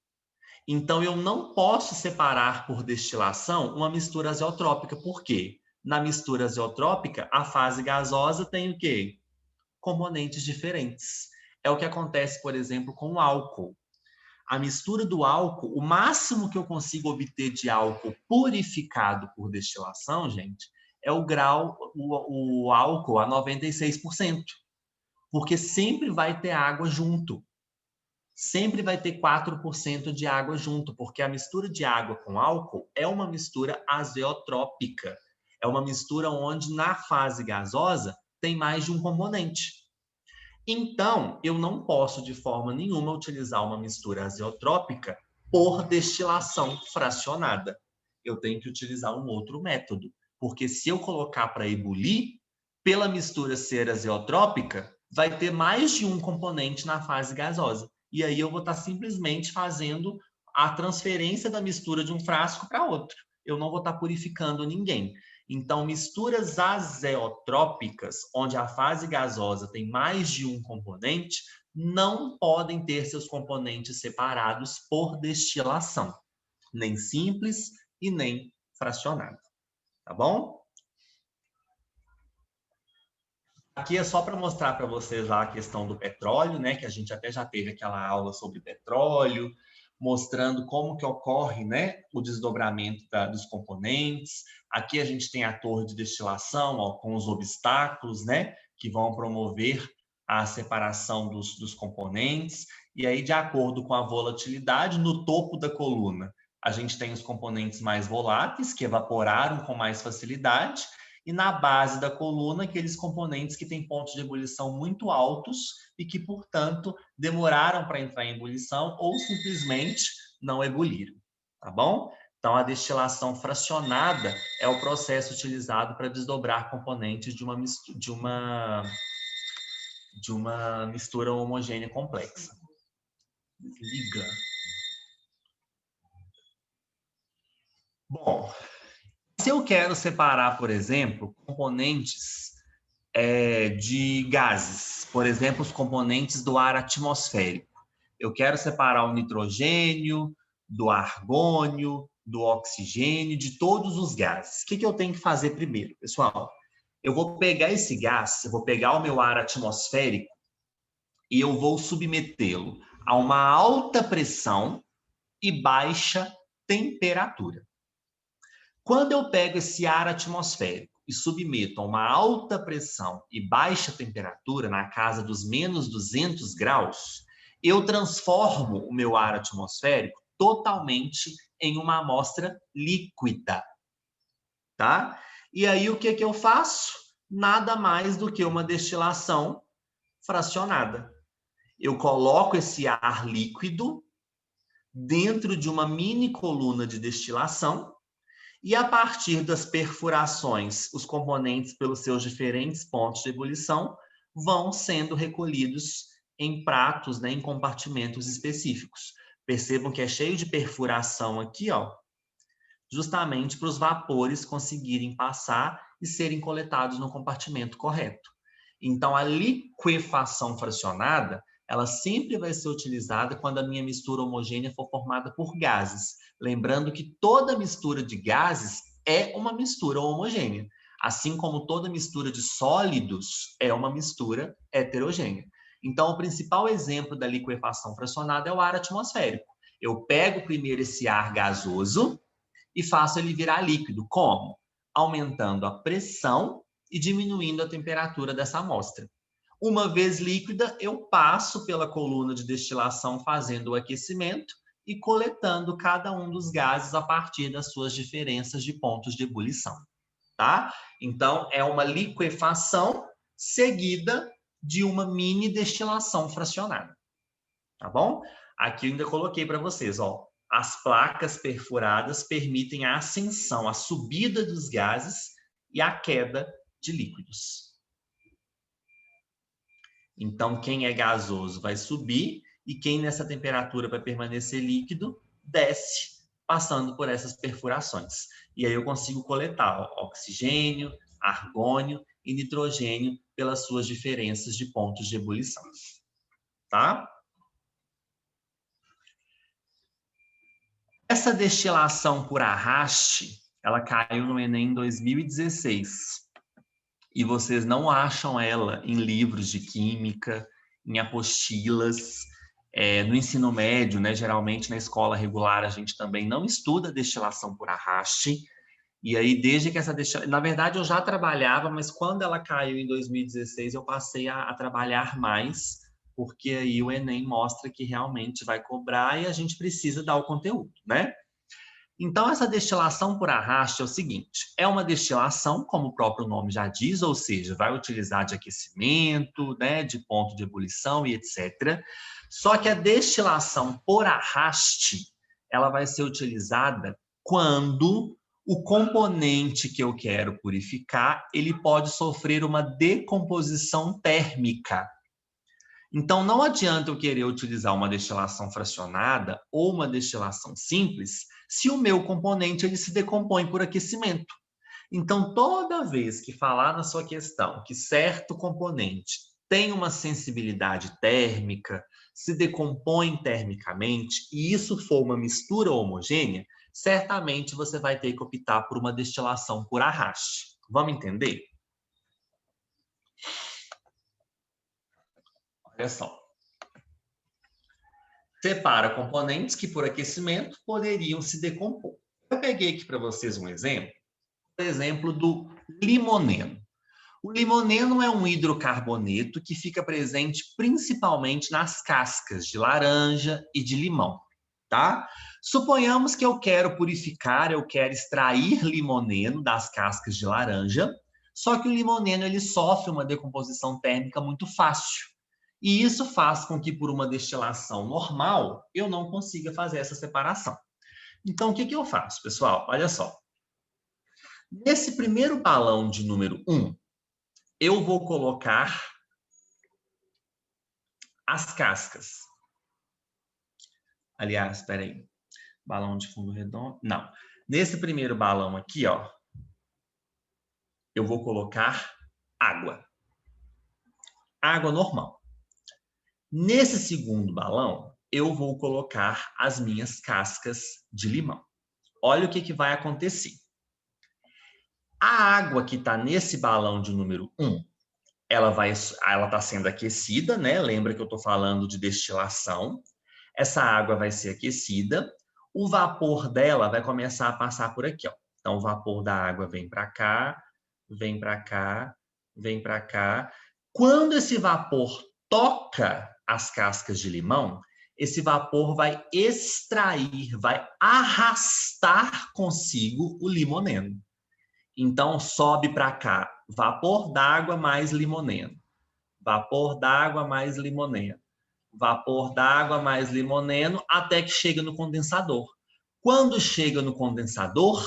[SPEAKER 1] Então, eu não posso separar por destilação uma mistura azeotrópica. Por quê? Na mistura azeotrópica, a fase gasosa tem o quê? Componentes diferentes. É o que acontece, por exemplo, com o álcool. A mistura do álcool, o máximo que eu consigo obter de álcool purificado por destilação, gente, é o grau, o álcool a 96%. Porque sempre vai ter água junto. Sempre vai ter 4% de água junto, porque a mistura de água com álcool é uma mistura azeotrópica. É uma mistura onde, na fase gasosa, tem mais de um componente. Então, eu não posso, de forma nenhuma, utilizar uma mistura azeotrópica por destilação fracionada. Eu tenho que utilizar um outro método, porque se eu colocar para ebulir, pela mistura ser azeotrópica, vai ter mais de um componente na fase gasosa. E aí eu vou estar simplesmente fazendo a transferência da mistura de um frasco para outro. Eu não vou estar purificando ninguém. Então, misturas azeotrópicas, onde a fase gasosa tem mais de um componente, não podem ter seus componentes separados por destilação, nem simples e nem fracionado. Tá bom? Aqui é só para mostrar para vocês lá a questão do petróleo, né? Que a gente até já teve aquela aula sobre petróleo, mostrando como que ocorre, né, o desdobramento dos componentes. Aqui a gente tem a torre de destilação, ó, com os obstáculos, né, que vão promover a separação dos componentes. E aí, de acordo com a volatilidade, no topo da coluna, a gente tem os componentes mais voláteis, que evaporaram com mais facilidade, e na base da coluna, aqueles componentes que têm pontos de ebulição muito altos e que, portanto, demoraram para entrar em ebulição ou simplesmente não ebuliram, tá bom? Então, a destilação fracionada é o processo utilizado para desdobrar componentes de uma mistura homogênea complexa. Liga. Bom, se eu quero separar, por exemplo, componentes de gases, por exemplo, os componentes do ar atmosférico. Eu quero separar o nitrogênio, do argônio, do oxigênio, de todos os gases. O que eu tenho que fazer primeiro, pessoal? Eu vou pegar esse gás, eu vou pegar o meu ar atmosférico e eu vou submetê-lo a uma alta pressão e baixa temperatura. Quando eu pego esse ar atmosférico e submeto a uma alta pressão e baixa temperatura, na casa dos menos 200 graus, eu transformo o meu ar atmosférico totalmente em uma amostra líquida, tá? E aí o que eu faço? Nada mais do que uma destilação fracionada. Eu coloco esse ar líquido dentro de uma mini coluna de destilação e a partir das perfurações, os componentes, pelos seus diferentes pontos de ebulição, vão sendo recolhidos em pratos, né, em compartimentos específicos. Percebam que é cheio de perfuração aqui, ó, justamente para os vapores conseguirem passar e serem coletados no compartimento correto. Então, a liquefação fracionada, ela sempre vai ser utilizada quando a minha mistura homogênea for formada por gases. Lembrando que toda mistura de gases é uma mistura homogênea, assim como toda mistura de sólidos é uma mistura heterogênea. Então, o principal exemplo da liquefação fracionada é o ar atmosférico. Eu pego primeiro esse ar gasoso e faço ele virar líquido. Como? Aumentando a pressão e diminuindo a temperatura dessa amostra. Uma vez líquida, eu passo pela coluna de destilação fazendo o aquecimento e coletando cada um dos gases a partir das suas diferenças de pontos de ebulição, tá? Então, é uma liquefação seguida de uma mini destilação fracionada, tá bom? Aqui eu ainda coloquei para vocês, ó, as placas perfuradas permitem a ascensão, a subida dos gases e a queda de líquidos. Então, quem é gasoso vai subir e quem nessa temperatura vai permanecer líquido, desce, passando por essas perfurações. E aí eu consigo coletar oxigênio, argônio e nitrogênio pelas suas diferenças de pontos de ebulição. Tá? Essa destilação por arraste, ela caiu no Enem em 2016. E vocês não acham ela em livros de química, em apostilas, no ensino médio, né? Geralmente na escola regular a gente também não estuda destilação por arraste. E aí, desde que essa destilação... Na verdade, eu já trabalhava, mas quando ela caiu em 2016, eu passei a trabalhar mais, porque aí o Enem mostra que realmente vai cobrar e a gente precisa dar o conteúdo, né? Então, essa destilação por arraste é o seguinte, é uma destilação, como o próprio nome já diz, ou seja, vai utilizar de aquecimento, né, de ponto de ebulição e etc. Só que a destilação por arraste, ela vai ser utilizada quando o componente que eu quero purificar, ele pode sofrer uma decomposição térmica. Então, não adianta eu querer utilizar uma destilação fracionada ou uma destilação simples se o meu componente ele se decompõe por aquecimento. Então, toda vez que falar na sua questão que certo componente tem uma sensibilidade térmica, se decompõe termicamente, e isso for uma mistura homogênea, certamente você vai ter que optar por uma destilação por arraste. Vamos entender? Olha só. Separa componentes que, por aquecimento, poderiam se decompor. Eu peguei aqui para vocês um exemplo, por exemplo, do limoneno. O limoneno é um hidrocarboneto que fica presente principalmente nas cascas de laranja e de limão, tá? Suponhamos que eu quero purificar, eu quero extrair limoneno das cascas de laranja, só que o limoneno ele sofre uma decomposição térmica muito fácil. E isso faz com que, por uma destilação normal, eu não consiga fazer essa separação. Então, o que eu faço, pessoal? Olha só. Nesse primeiro balão de número 1, eu vou colocar as cascas. Aliás, espera aí. Balão de fundo redondo. Não. Nesse primeiro balão aqui, ó, eu vou colocar água. Água normal. Nesse segundo balão, eu vou colocar as minhas cascas de limão. Olha o que vai acontecer. A água que está nesse balão de número 1, ela está sendo aquecida, né? Lembra que eu estou falando de destilação. Essa água vai ser aquecida. O vapor dela vai começar a passar por aqui, ó. Então, o vapor da água vem para cá, vem para cá, vem para cá. Quando esse vapor toca as cascas de limão, esse vapor vai extrair, vai arrastar consigo o limoneno. Então, sobe para cá, vapor d'água mais limoneno. Vapor d'água mais limoneno. Vapor d'água mais limoneno, até que chega no condensador. Quando chega no condensador,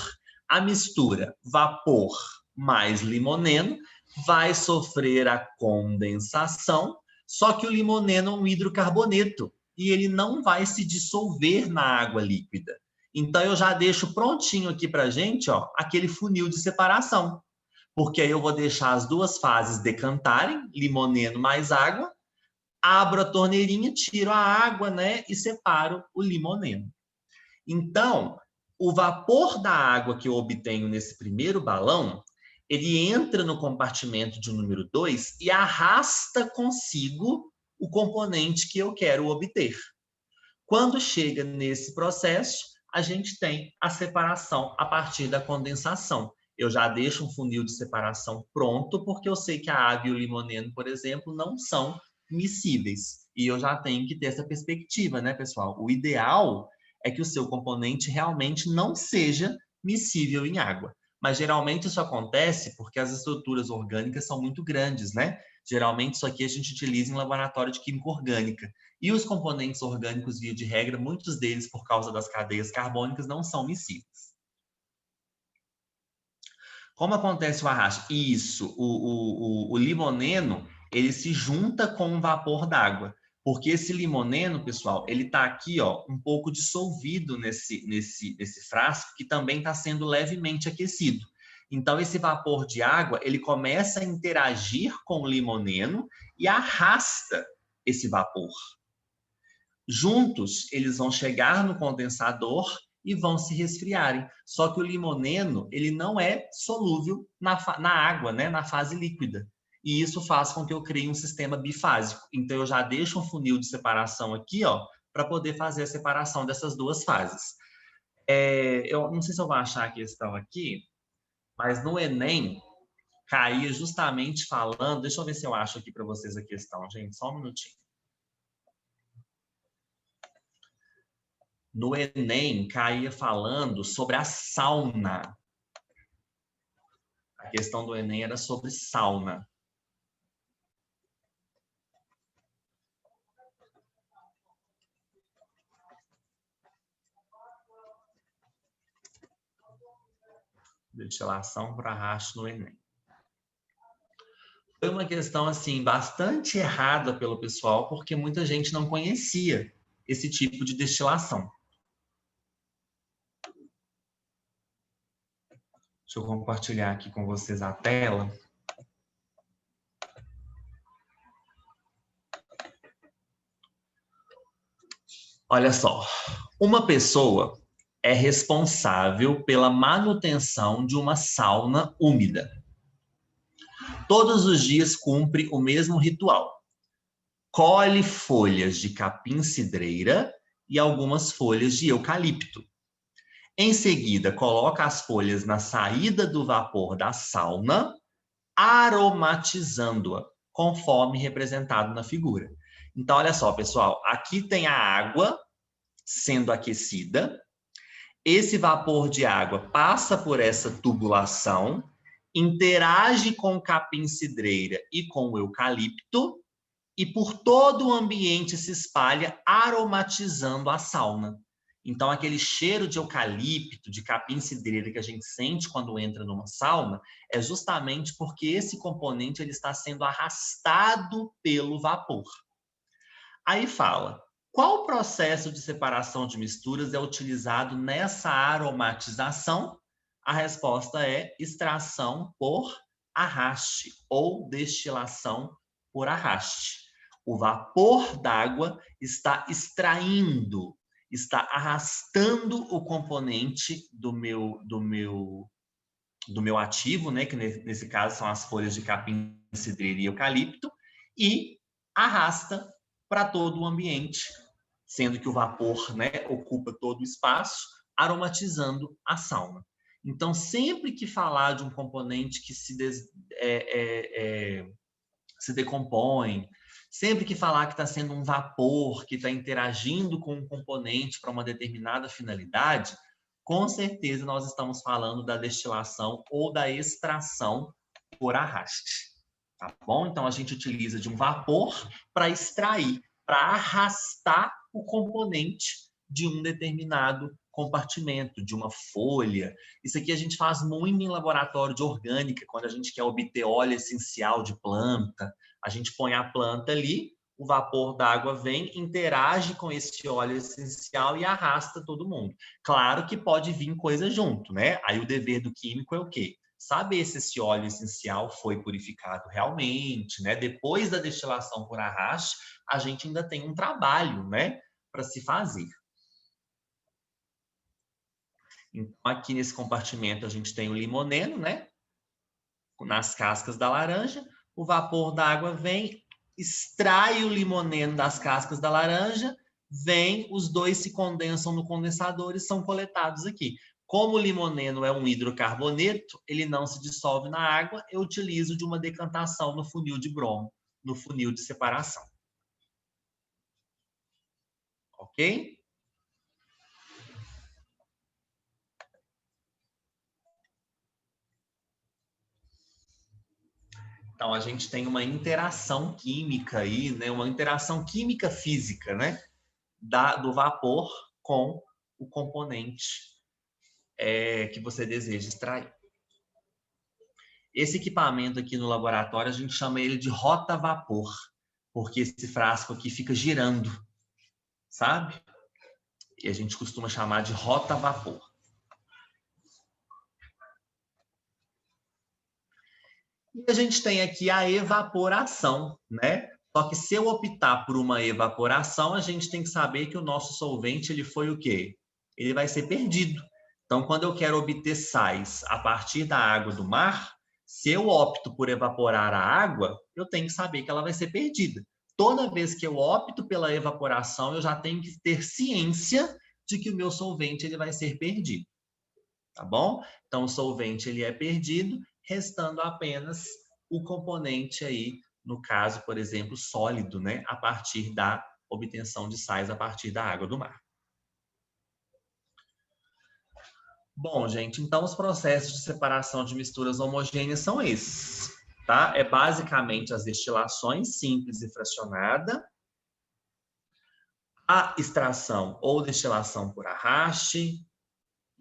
[SPEAKER 1] a mistura vapor mais limoneno vai sofrer a condensação, só que o limoneno é um hidrocarboneto e ele não vai se dissolver na água líquida. Então, eu já deixo prontinho aqui para a gente, ó, aquele funil de separação. Porque aí eu vou deixar as duas fases decantarem, limoneno mais água, abro a torneirinha, tiro a água, né, e separo o limoneno. Então, o vapor da água que eu obtenho nesse primeiro balão, ele entra no compartimento de número 2 e arrasta consigo o componente que eu quero obter. Quando chega nesse processo, a gente tem a separação a partir da condensação. Eu já deixo um funil de separação pronto, porque eu sei que a água e o limoneno, por exemplo, não são miscíveis. E eu já tenho que ter essa perspectiva, né, pessoal? O ideal é que o seu componente realmente não seja miscível em água. Mas geralmente isso acontece porque as estruturas orgânicas são muito grandes, né? Geralmente isso aqui a gente utiliza em laboratório de química orgânica. E os componentes orgânicos, via de regra, muitos deles, por causa das cadeias carbônicas, não são miscíveis. Como acontece o arraste? Isso, o limoneno, ele se junta com o vapor d'água. Porque esse limoneno, pessoal, ele está aqui, ó, um pouco dissolvido nesse frasco, que também está sendo levemente aquecido. Então, esse vapor de água, ele começa a interagir com o limoneno e arrasta esse vapor. Juntos, eles vão chegar no condensador e vão se resfriarem. Só que o limoneno, ele não é solúvel na água, né? Na fase líquida. E isso faz com que eu crie um sistema bifásico. Então, eu já deixo um funil de separação aqui, ó, para poder fazer a separação dessas duas fases. Eu não sei se eu vou achar a questão aqui, mas no Enem, caía justamente falando... Deixa eu ver se eu acho aqui para vocês a questão, gente. Só um minutinho. No Enem, caía falando sobre a sauna. A questão do Enem era sobre sauna. Destilação por arrasto no Enem. Foi uma questão, assim, bastante errada pelo pessoal, porque muita gente não conhecia esse tipo de destilação. Deixa eu compartilhar aqui com vocês a tela. Olha só, uma pessoa é responsável pela manutenção de uma sauna úmida. Todos os dias cumpre o mesmo ritual. Colhe folhas de capim-cidreira e algumas folhas de eucalipto. Em seguida, coloca as folhas na saída do vapor da sauna, aromatizando-a, conforme representado na figura. Então, olha só, pessoal, aqui tem a água sendo aquecida. Esse vapor de água passa por essa tubulação, interage com o capim-cidreira e com o eucalipto, e por todo o ambiente se espalha, aromatizando a sauna. Então, aquele cheiro de eucalipto, de capim-cidreira que a gente sente quando entra numa sauna, é justamente porque esse componente ele está sendo arrastado pelo vapor. Aí fala, qual processo de separação de misturas é utilizado nessa aromatização? A resposta é extração por arraste ou destilação por arraste. O vapor d'água está extraindo, está arrastando o componente do meu ativo, né, que nesse caso são as folhas de capim-cidreira e eucalipto, e arrasta para todo o ambiente, sendo que o vapor, né, ocupa todo o espaço, aromatizando a sauna. Então, sempre que falar de um componente que se decompõe, sempre que falar que está sendo um vapor, que está interagindo com um componente para uma determinada finalidade, com certeza nós estamos falando da destilação ou da extração por arraste. Tá bom? Então, a gente utiliza de um vapor para extrair, para arrastar o componente de um determinado compartimento, de uma folha. Isso aqui a gente faz muito em laboratório de orgânica, quando a gente quer obter óleo essencial de planta. A gente põe a planta ali, o vapor d'água vem, interage com esse óleo essencial e arrasta todo mundo. Claro que pode vir coisa junto, né? Aí o dever do químico é o quê? Saber se esse óleo essencial foi purificado realmente, né? Depois da destilação por arraste, a gente ainda tem um trabalho, né, para se fazer. Então, aqui nesse compartimento a gente tem o limoneno, né? Nas cascas da laranja, o vapor da água vem, extrai o limoneno das cascas da laranja, vem, os dois se condensam no condensador e são coletados aqui. Como o limoneno é um hidrocarboneto, ele não se dissolve na água, eu utilizo de uma decantação no funil de bromo, no funil de separação. Ok? Então, a gente tem uma interação química aí, né? Uma interação química física, né? Do vapor com o componente que você deseja extrair. Esse equipamento aqui no laboratório, a gente chama ele de rota-vapor, porque esse frasco aqui fica girando, sabe? E a gente costuma chamar de rota-vapor. E a gente tem aqui a evaporação, né? Só que se eu optar por uma evaporação, a gente tem que saber que o nosso solvente ele foi o quê? Ele vai ser perdido. Então, quando eu quero obter sais a partir da água do mar, se eu opto por evaporar a água, eu tenho que saber que ela vai ser perdida. Toda vez que eu opto pela evaporação, eu já tenho que ter ciência de que o meu solvente ele vai ser perdido. Tá bom? Então, o solvente ele é perdido, restando apenas o componente aí, no caso, por exemplo, sólido, né? A partir da obtenção de sais a partir da água do mar. Bom, gente, então os processos de separação de misturas homogêneas são esses, tá? É basicamente as destilações simples e fracionada, a extração ou destilação por arraste,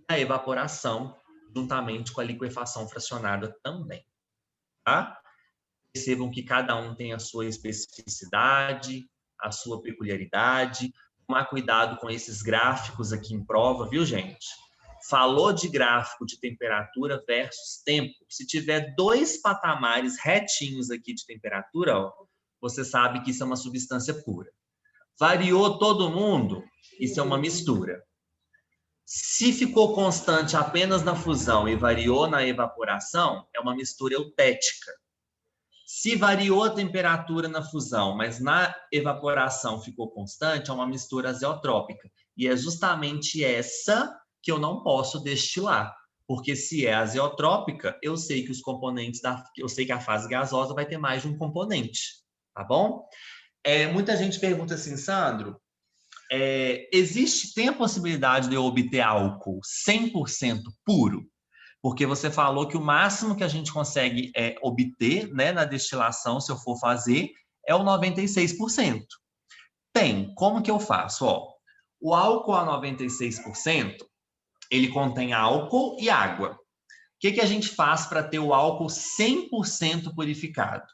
[SPEAKER 1] a evaporação, juntamente com a liquefação fracionada também, tá? Percebam que cada um tem a sua especificidade, a sua peculiaridade. Tomar cuidado com esses gráficos aqui em prova, viu, gente? Falou de gráfico de temperatura versus tempo. Se tiver dois patamares retinhos aqui de temperatura, ó, você sabe que isso é uma substância pura. Variou todo mundo, isso é uma mistura. Se ficou constante apenas na fusão e variou na evaporação, é uma mistura eutética. Se variou a temperatura na fusão, mas na evaporação ficou constante, é uma mistura azeotrópica. E é justamente essa que eu não posso destilar. Porque se é azeotrópica, eu sei que os componentes eu sei que a fase gasosa vai ter mais de um componente. Tá bom? Muita gente pergunta assim, Sandro, tem a possibilidade de eu obter álcool 100% puro? Porque você falou que o máximo que a gente consegue obter, né, na destilação, se eu for fazer, é o 96%. Como que eu faço? Ó, o álcool a 96%, ele contém álcool e água. O que a gente faz para ter o álcool 100% purificado?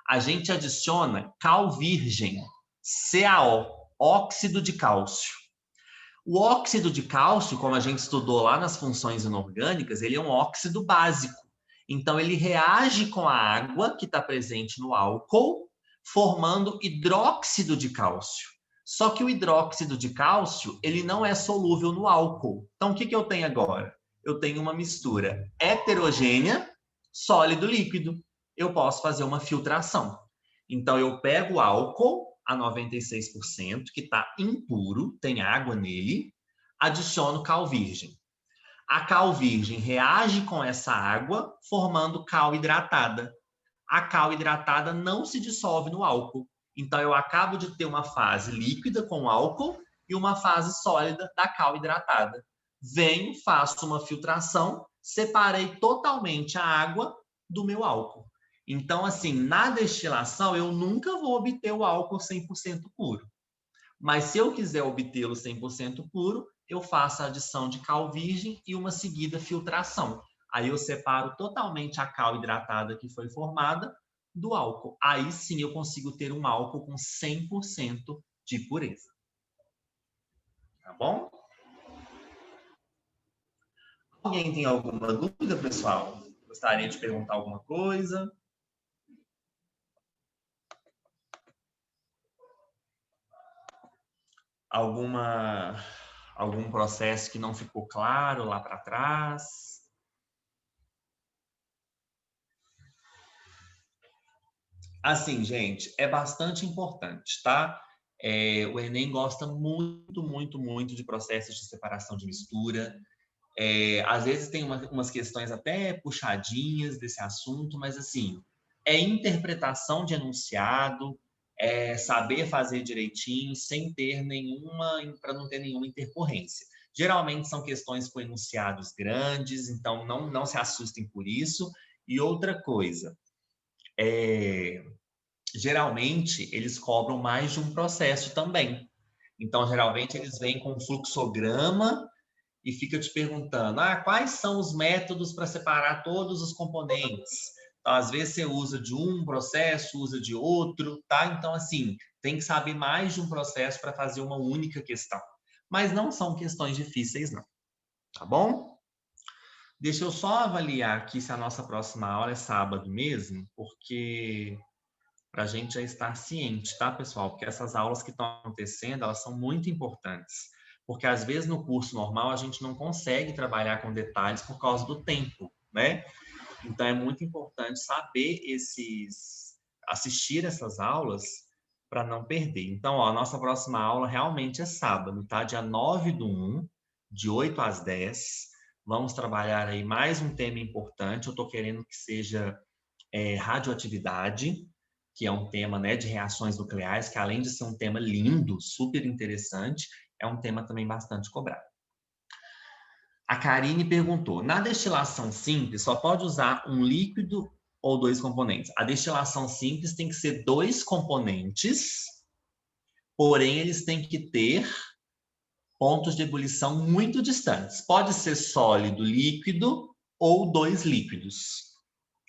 [SPEAKER 1] A gente adiciona cal virgem, CaO, óxido de cálcio. O óxido de cálcio, como a gente estudou lá nas funções inorgânicas, ele é um óxido básico. Então, ele reage com a água que está presente no álcool, formando hidróxido de cálcio. Só que o hidróxido de cálcio, ele não é solúvel no álcool. Então, o que eu tenho agora? Eu tenho uma mistura heterogênea, sólido-líquido. Eu posso fazer uma filtração. Então, eu pego o álcool a 96%, que está impuro, tem água nele, adiciono cal virgem. A cal virgem reage com essa água, formando cal hidratada. A cal hidratada não se dissolve no álcool. Então, eu acabo de ter uma fase líquida com álcool e uma fase sólida da cal hidratada. Venho, faço uma filtração, separei totalmente a água do meu álcool. Então, assim, na destilação, eu nunca vou obter o álcool 100% puro. Mas se eu quiser obtê-lo 100% puro, eu faço a adição de cal virgem e uma seguida filtração. Aí eu separo totalmente a cal hidratada que foi formada do álcool. Aí sim eu consigo ter um álcool com 100% de pureza. Tá bom? Alguém tem alguma dúvida, pessoal? Gostaria de perguntar alguma coisa? Algum processo que não ficou claro lá para trás? Assim, gente, é bastante importante, tá? O Enem gosta muito, muito, muito de processos de separação de mistura. Às vezes tem umas questões até puxadinhas desse assunto, mas assim, é interpretação de enunciado, é saber fazer direitinho, sem ter para não ter nenhuma intercorrência. Geralmente são questões com enunciados grandes, então não se assustem por isso. E outra coisa, geralmente eles cobram mais de um processo também. Então, geralmente eles vêm com um fluxograma e fica te perguntando, quais são os métodos para separar todos os componentes? Então, às vezes você usa de um processo, usa de outro, tá? Então, assim, tem que saber mais de um processo para fazer uma única questão. Mas não são questões difíceis, não. Tá bom? Deixa eu só avaliar aqui se a nossa próxima aula é sábado mesmo, porque para a gente já estar ciente, tá, pessoal? Porque essas aulas que estão acontecendo, elas são muito importantes. Porque às vezes no curso normal a gente não consegue trabalhar com detalhes por causa do tempo, né? Então é muito importante saber assistir essas aulas para não perder. Então, ó, a nossa próxima aula realmente é sábado, tá? Dia 9/1, de 8 às 10. Vamos trabalhar aí mais um tema importante. Eu estou querendo que seja radioatividade, que é um tema, né, de reações nucleares, que além de ser um tema lindo, super interessante, é um tema também bastante cobrado. A Karine perguntou, na destilação simples, só pode usar um líquido ou dois componentes? A destilação simples tem que ser dois componentes, porém eles têm que ter pontos de ebulição muito distantes. Pode ser sólido, líquido ou dois líquidos.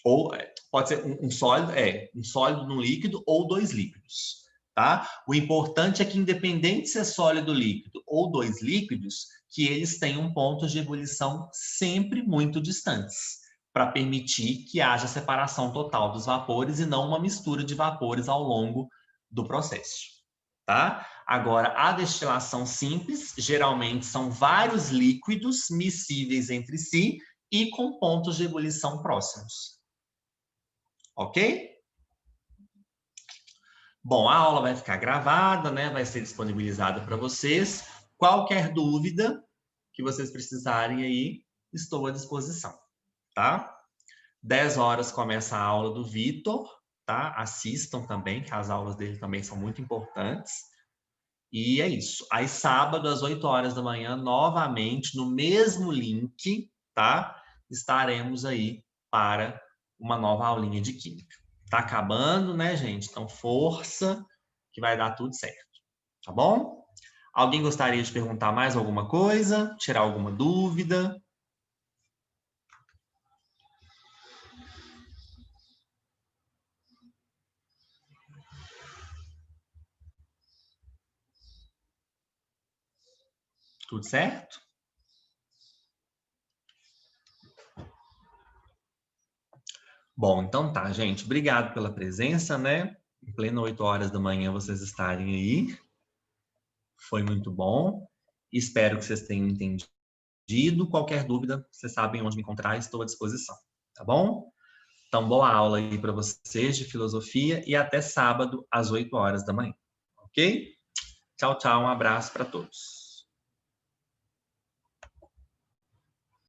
[SPEAKER 1] Ou pode ser um sólido num líquido ou dois líquidos, tá? O importante é que, independente se é sólido, líquido ou dois líquidos, que eles tenham pontos de ebulição sempre muito distantes, para permitir que haja separação total dos vapores e não uma mistura de vapores ao longo do processo, tá? Agora, a destilação simples, geralmente são vários líquidos miscíveis entre si e com pontos de ebulição próximos. Ok? Bom, a aula vai ficar gravada, né? Vai ser disponibilizada para vocês. Qualquer dúvida que vocês precisarem aí, estou à disposição, tá? 10 horas começa a aula do Vitor, tá? Assistam também, que as aulas dele também são muito importantes. E é isso. Aí, sábado, às 8 horas da manhã, novamente, no mesmo link, tá? Estaremos aí para uma nova aulinha de Química. Tá acabando, né, gente? Então, força, que vai dar tudo certo. Tá bom? Alguém gostaria de perguntar mais alguma coisa? Tirar alguma dúvida? Tudo certo? Bom, então tá, gente. Obrigado pela presença, né? Em pleno 8 horas da manhã vocês estarem aí. Foi muito bom. Espero que vocês tenham entendido. Qualquer dúvida, vocês sabem onde me encontrar, estou à disposição. Tá bom? Então, boa aula aí para vocês de filosofia e até sábado às 8 horas da manhã. Ok? Tchau, tchau. Um abraço para todos.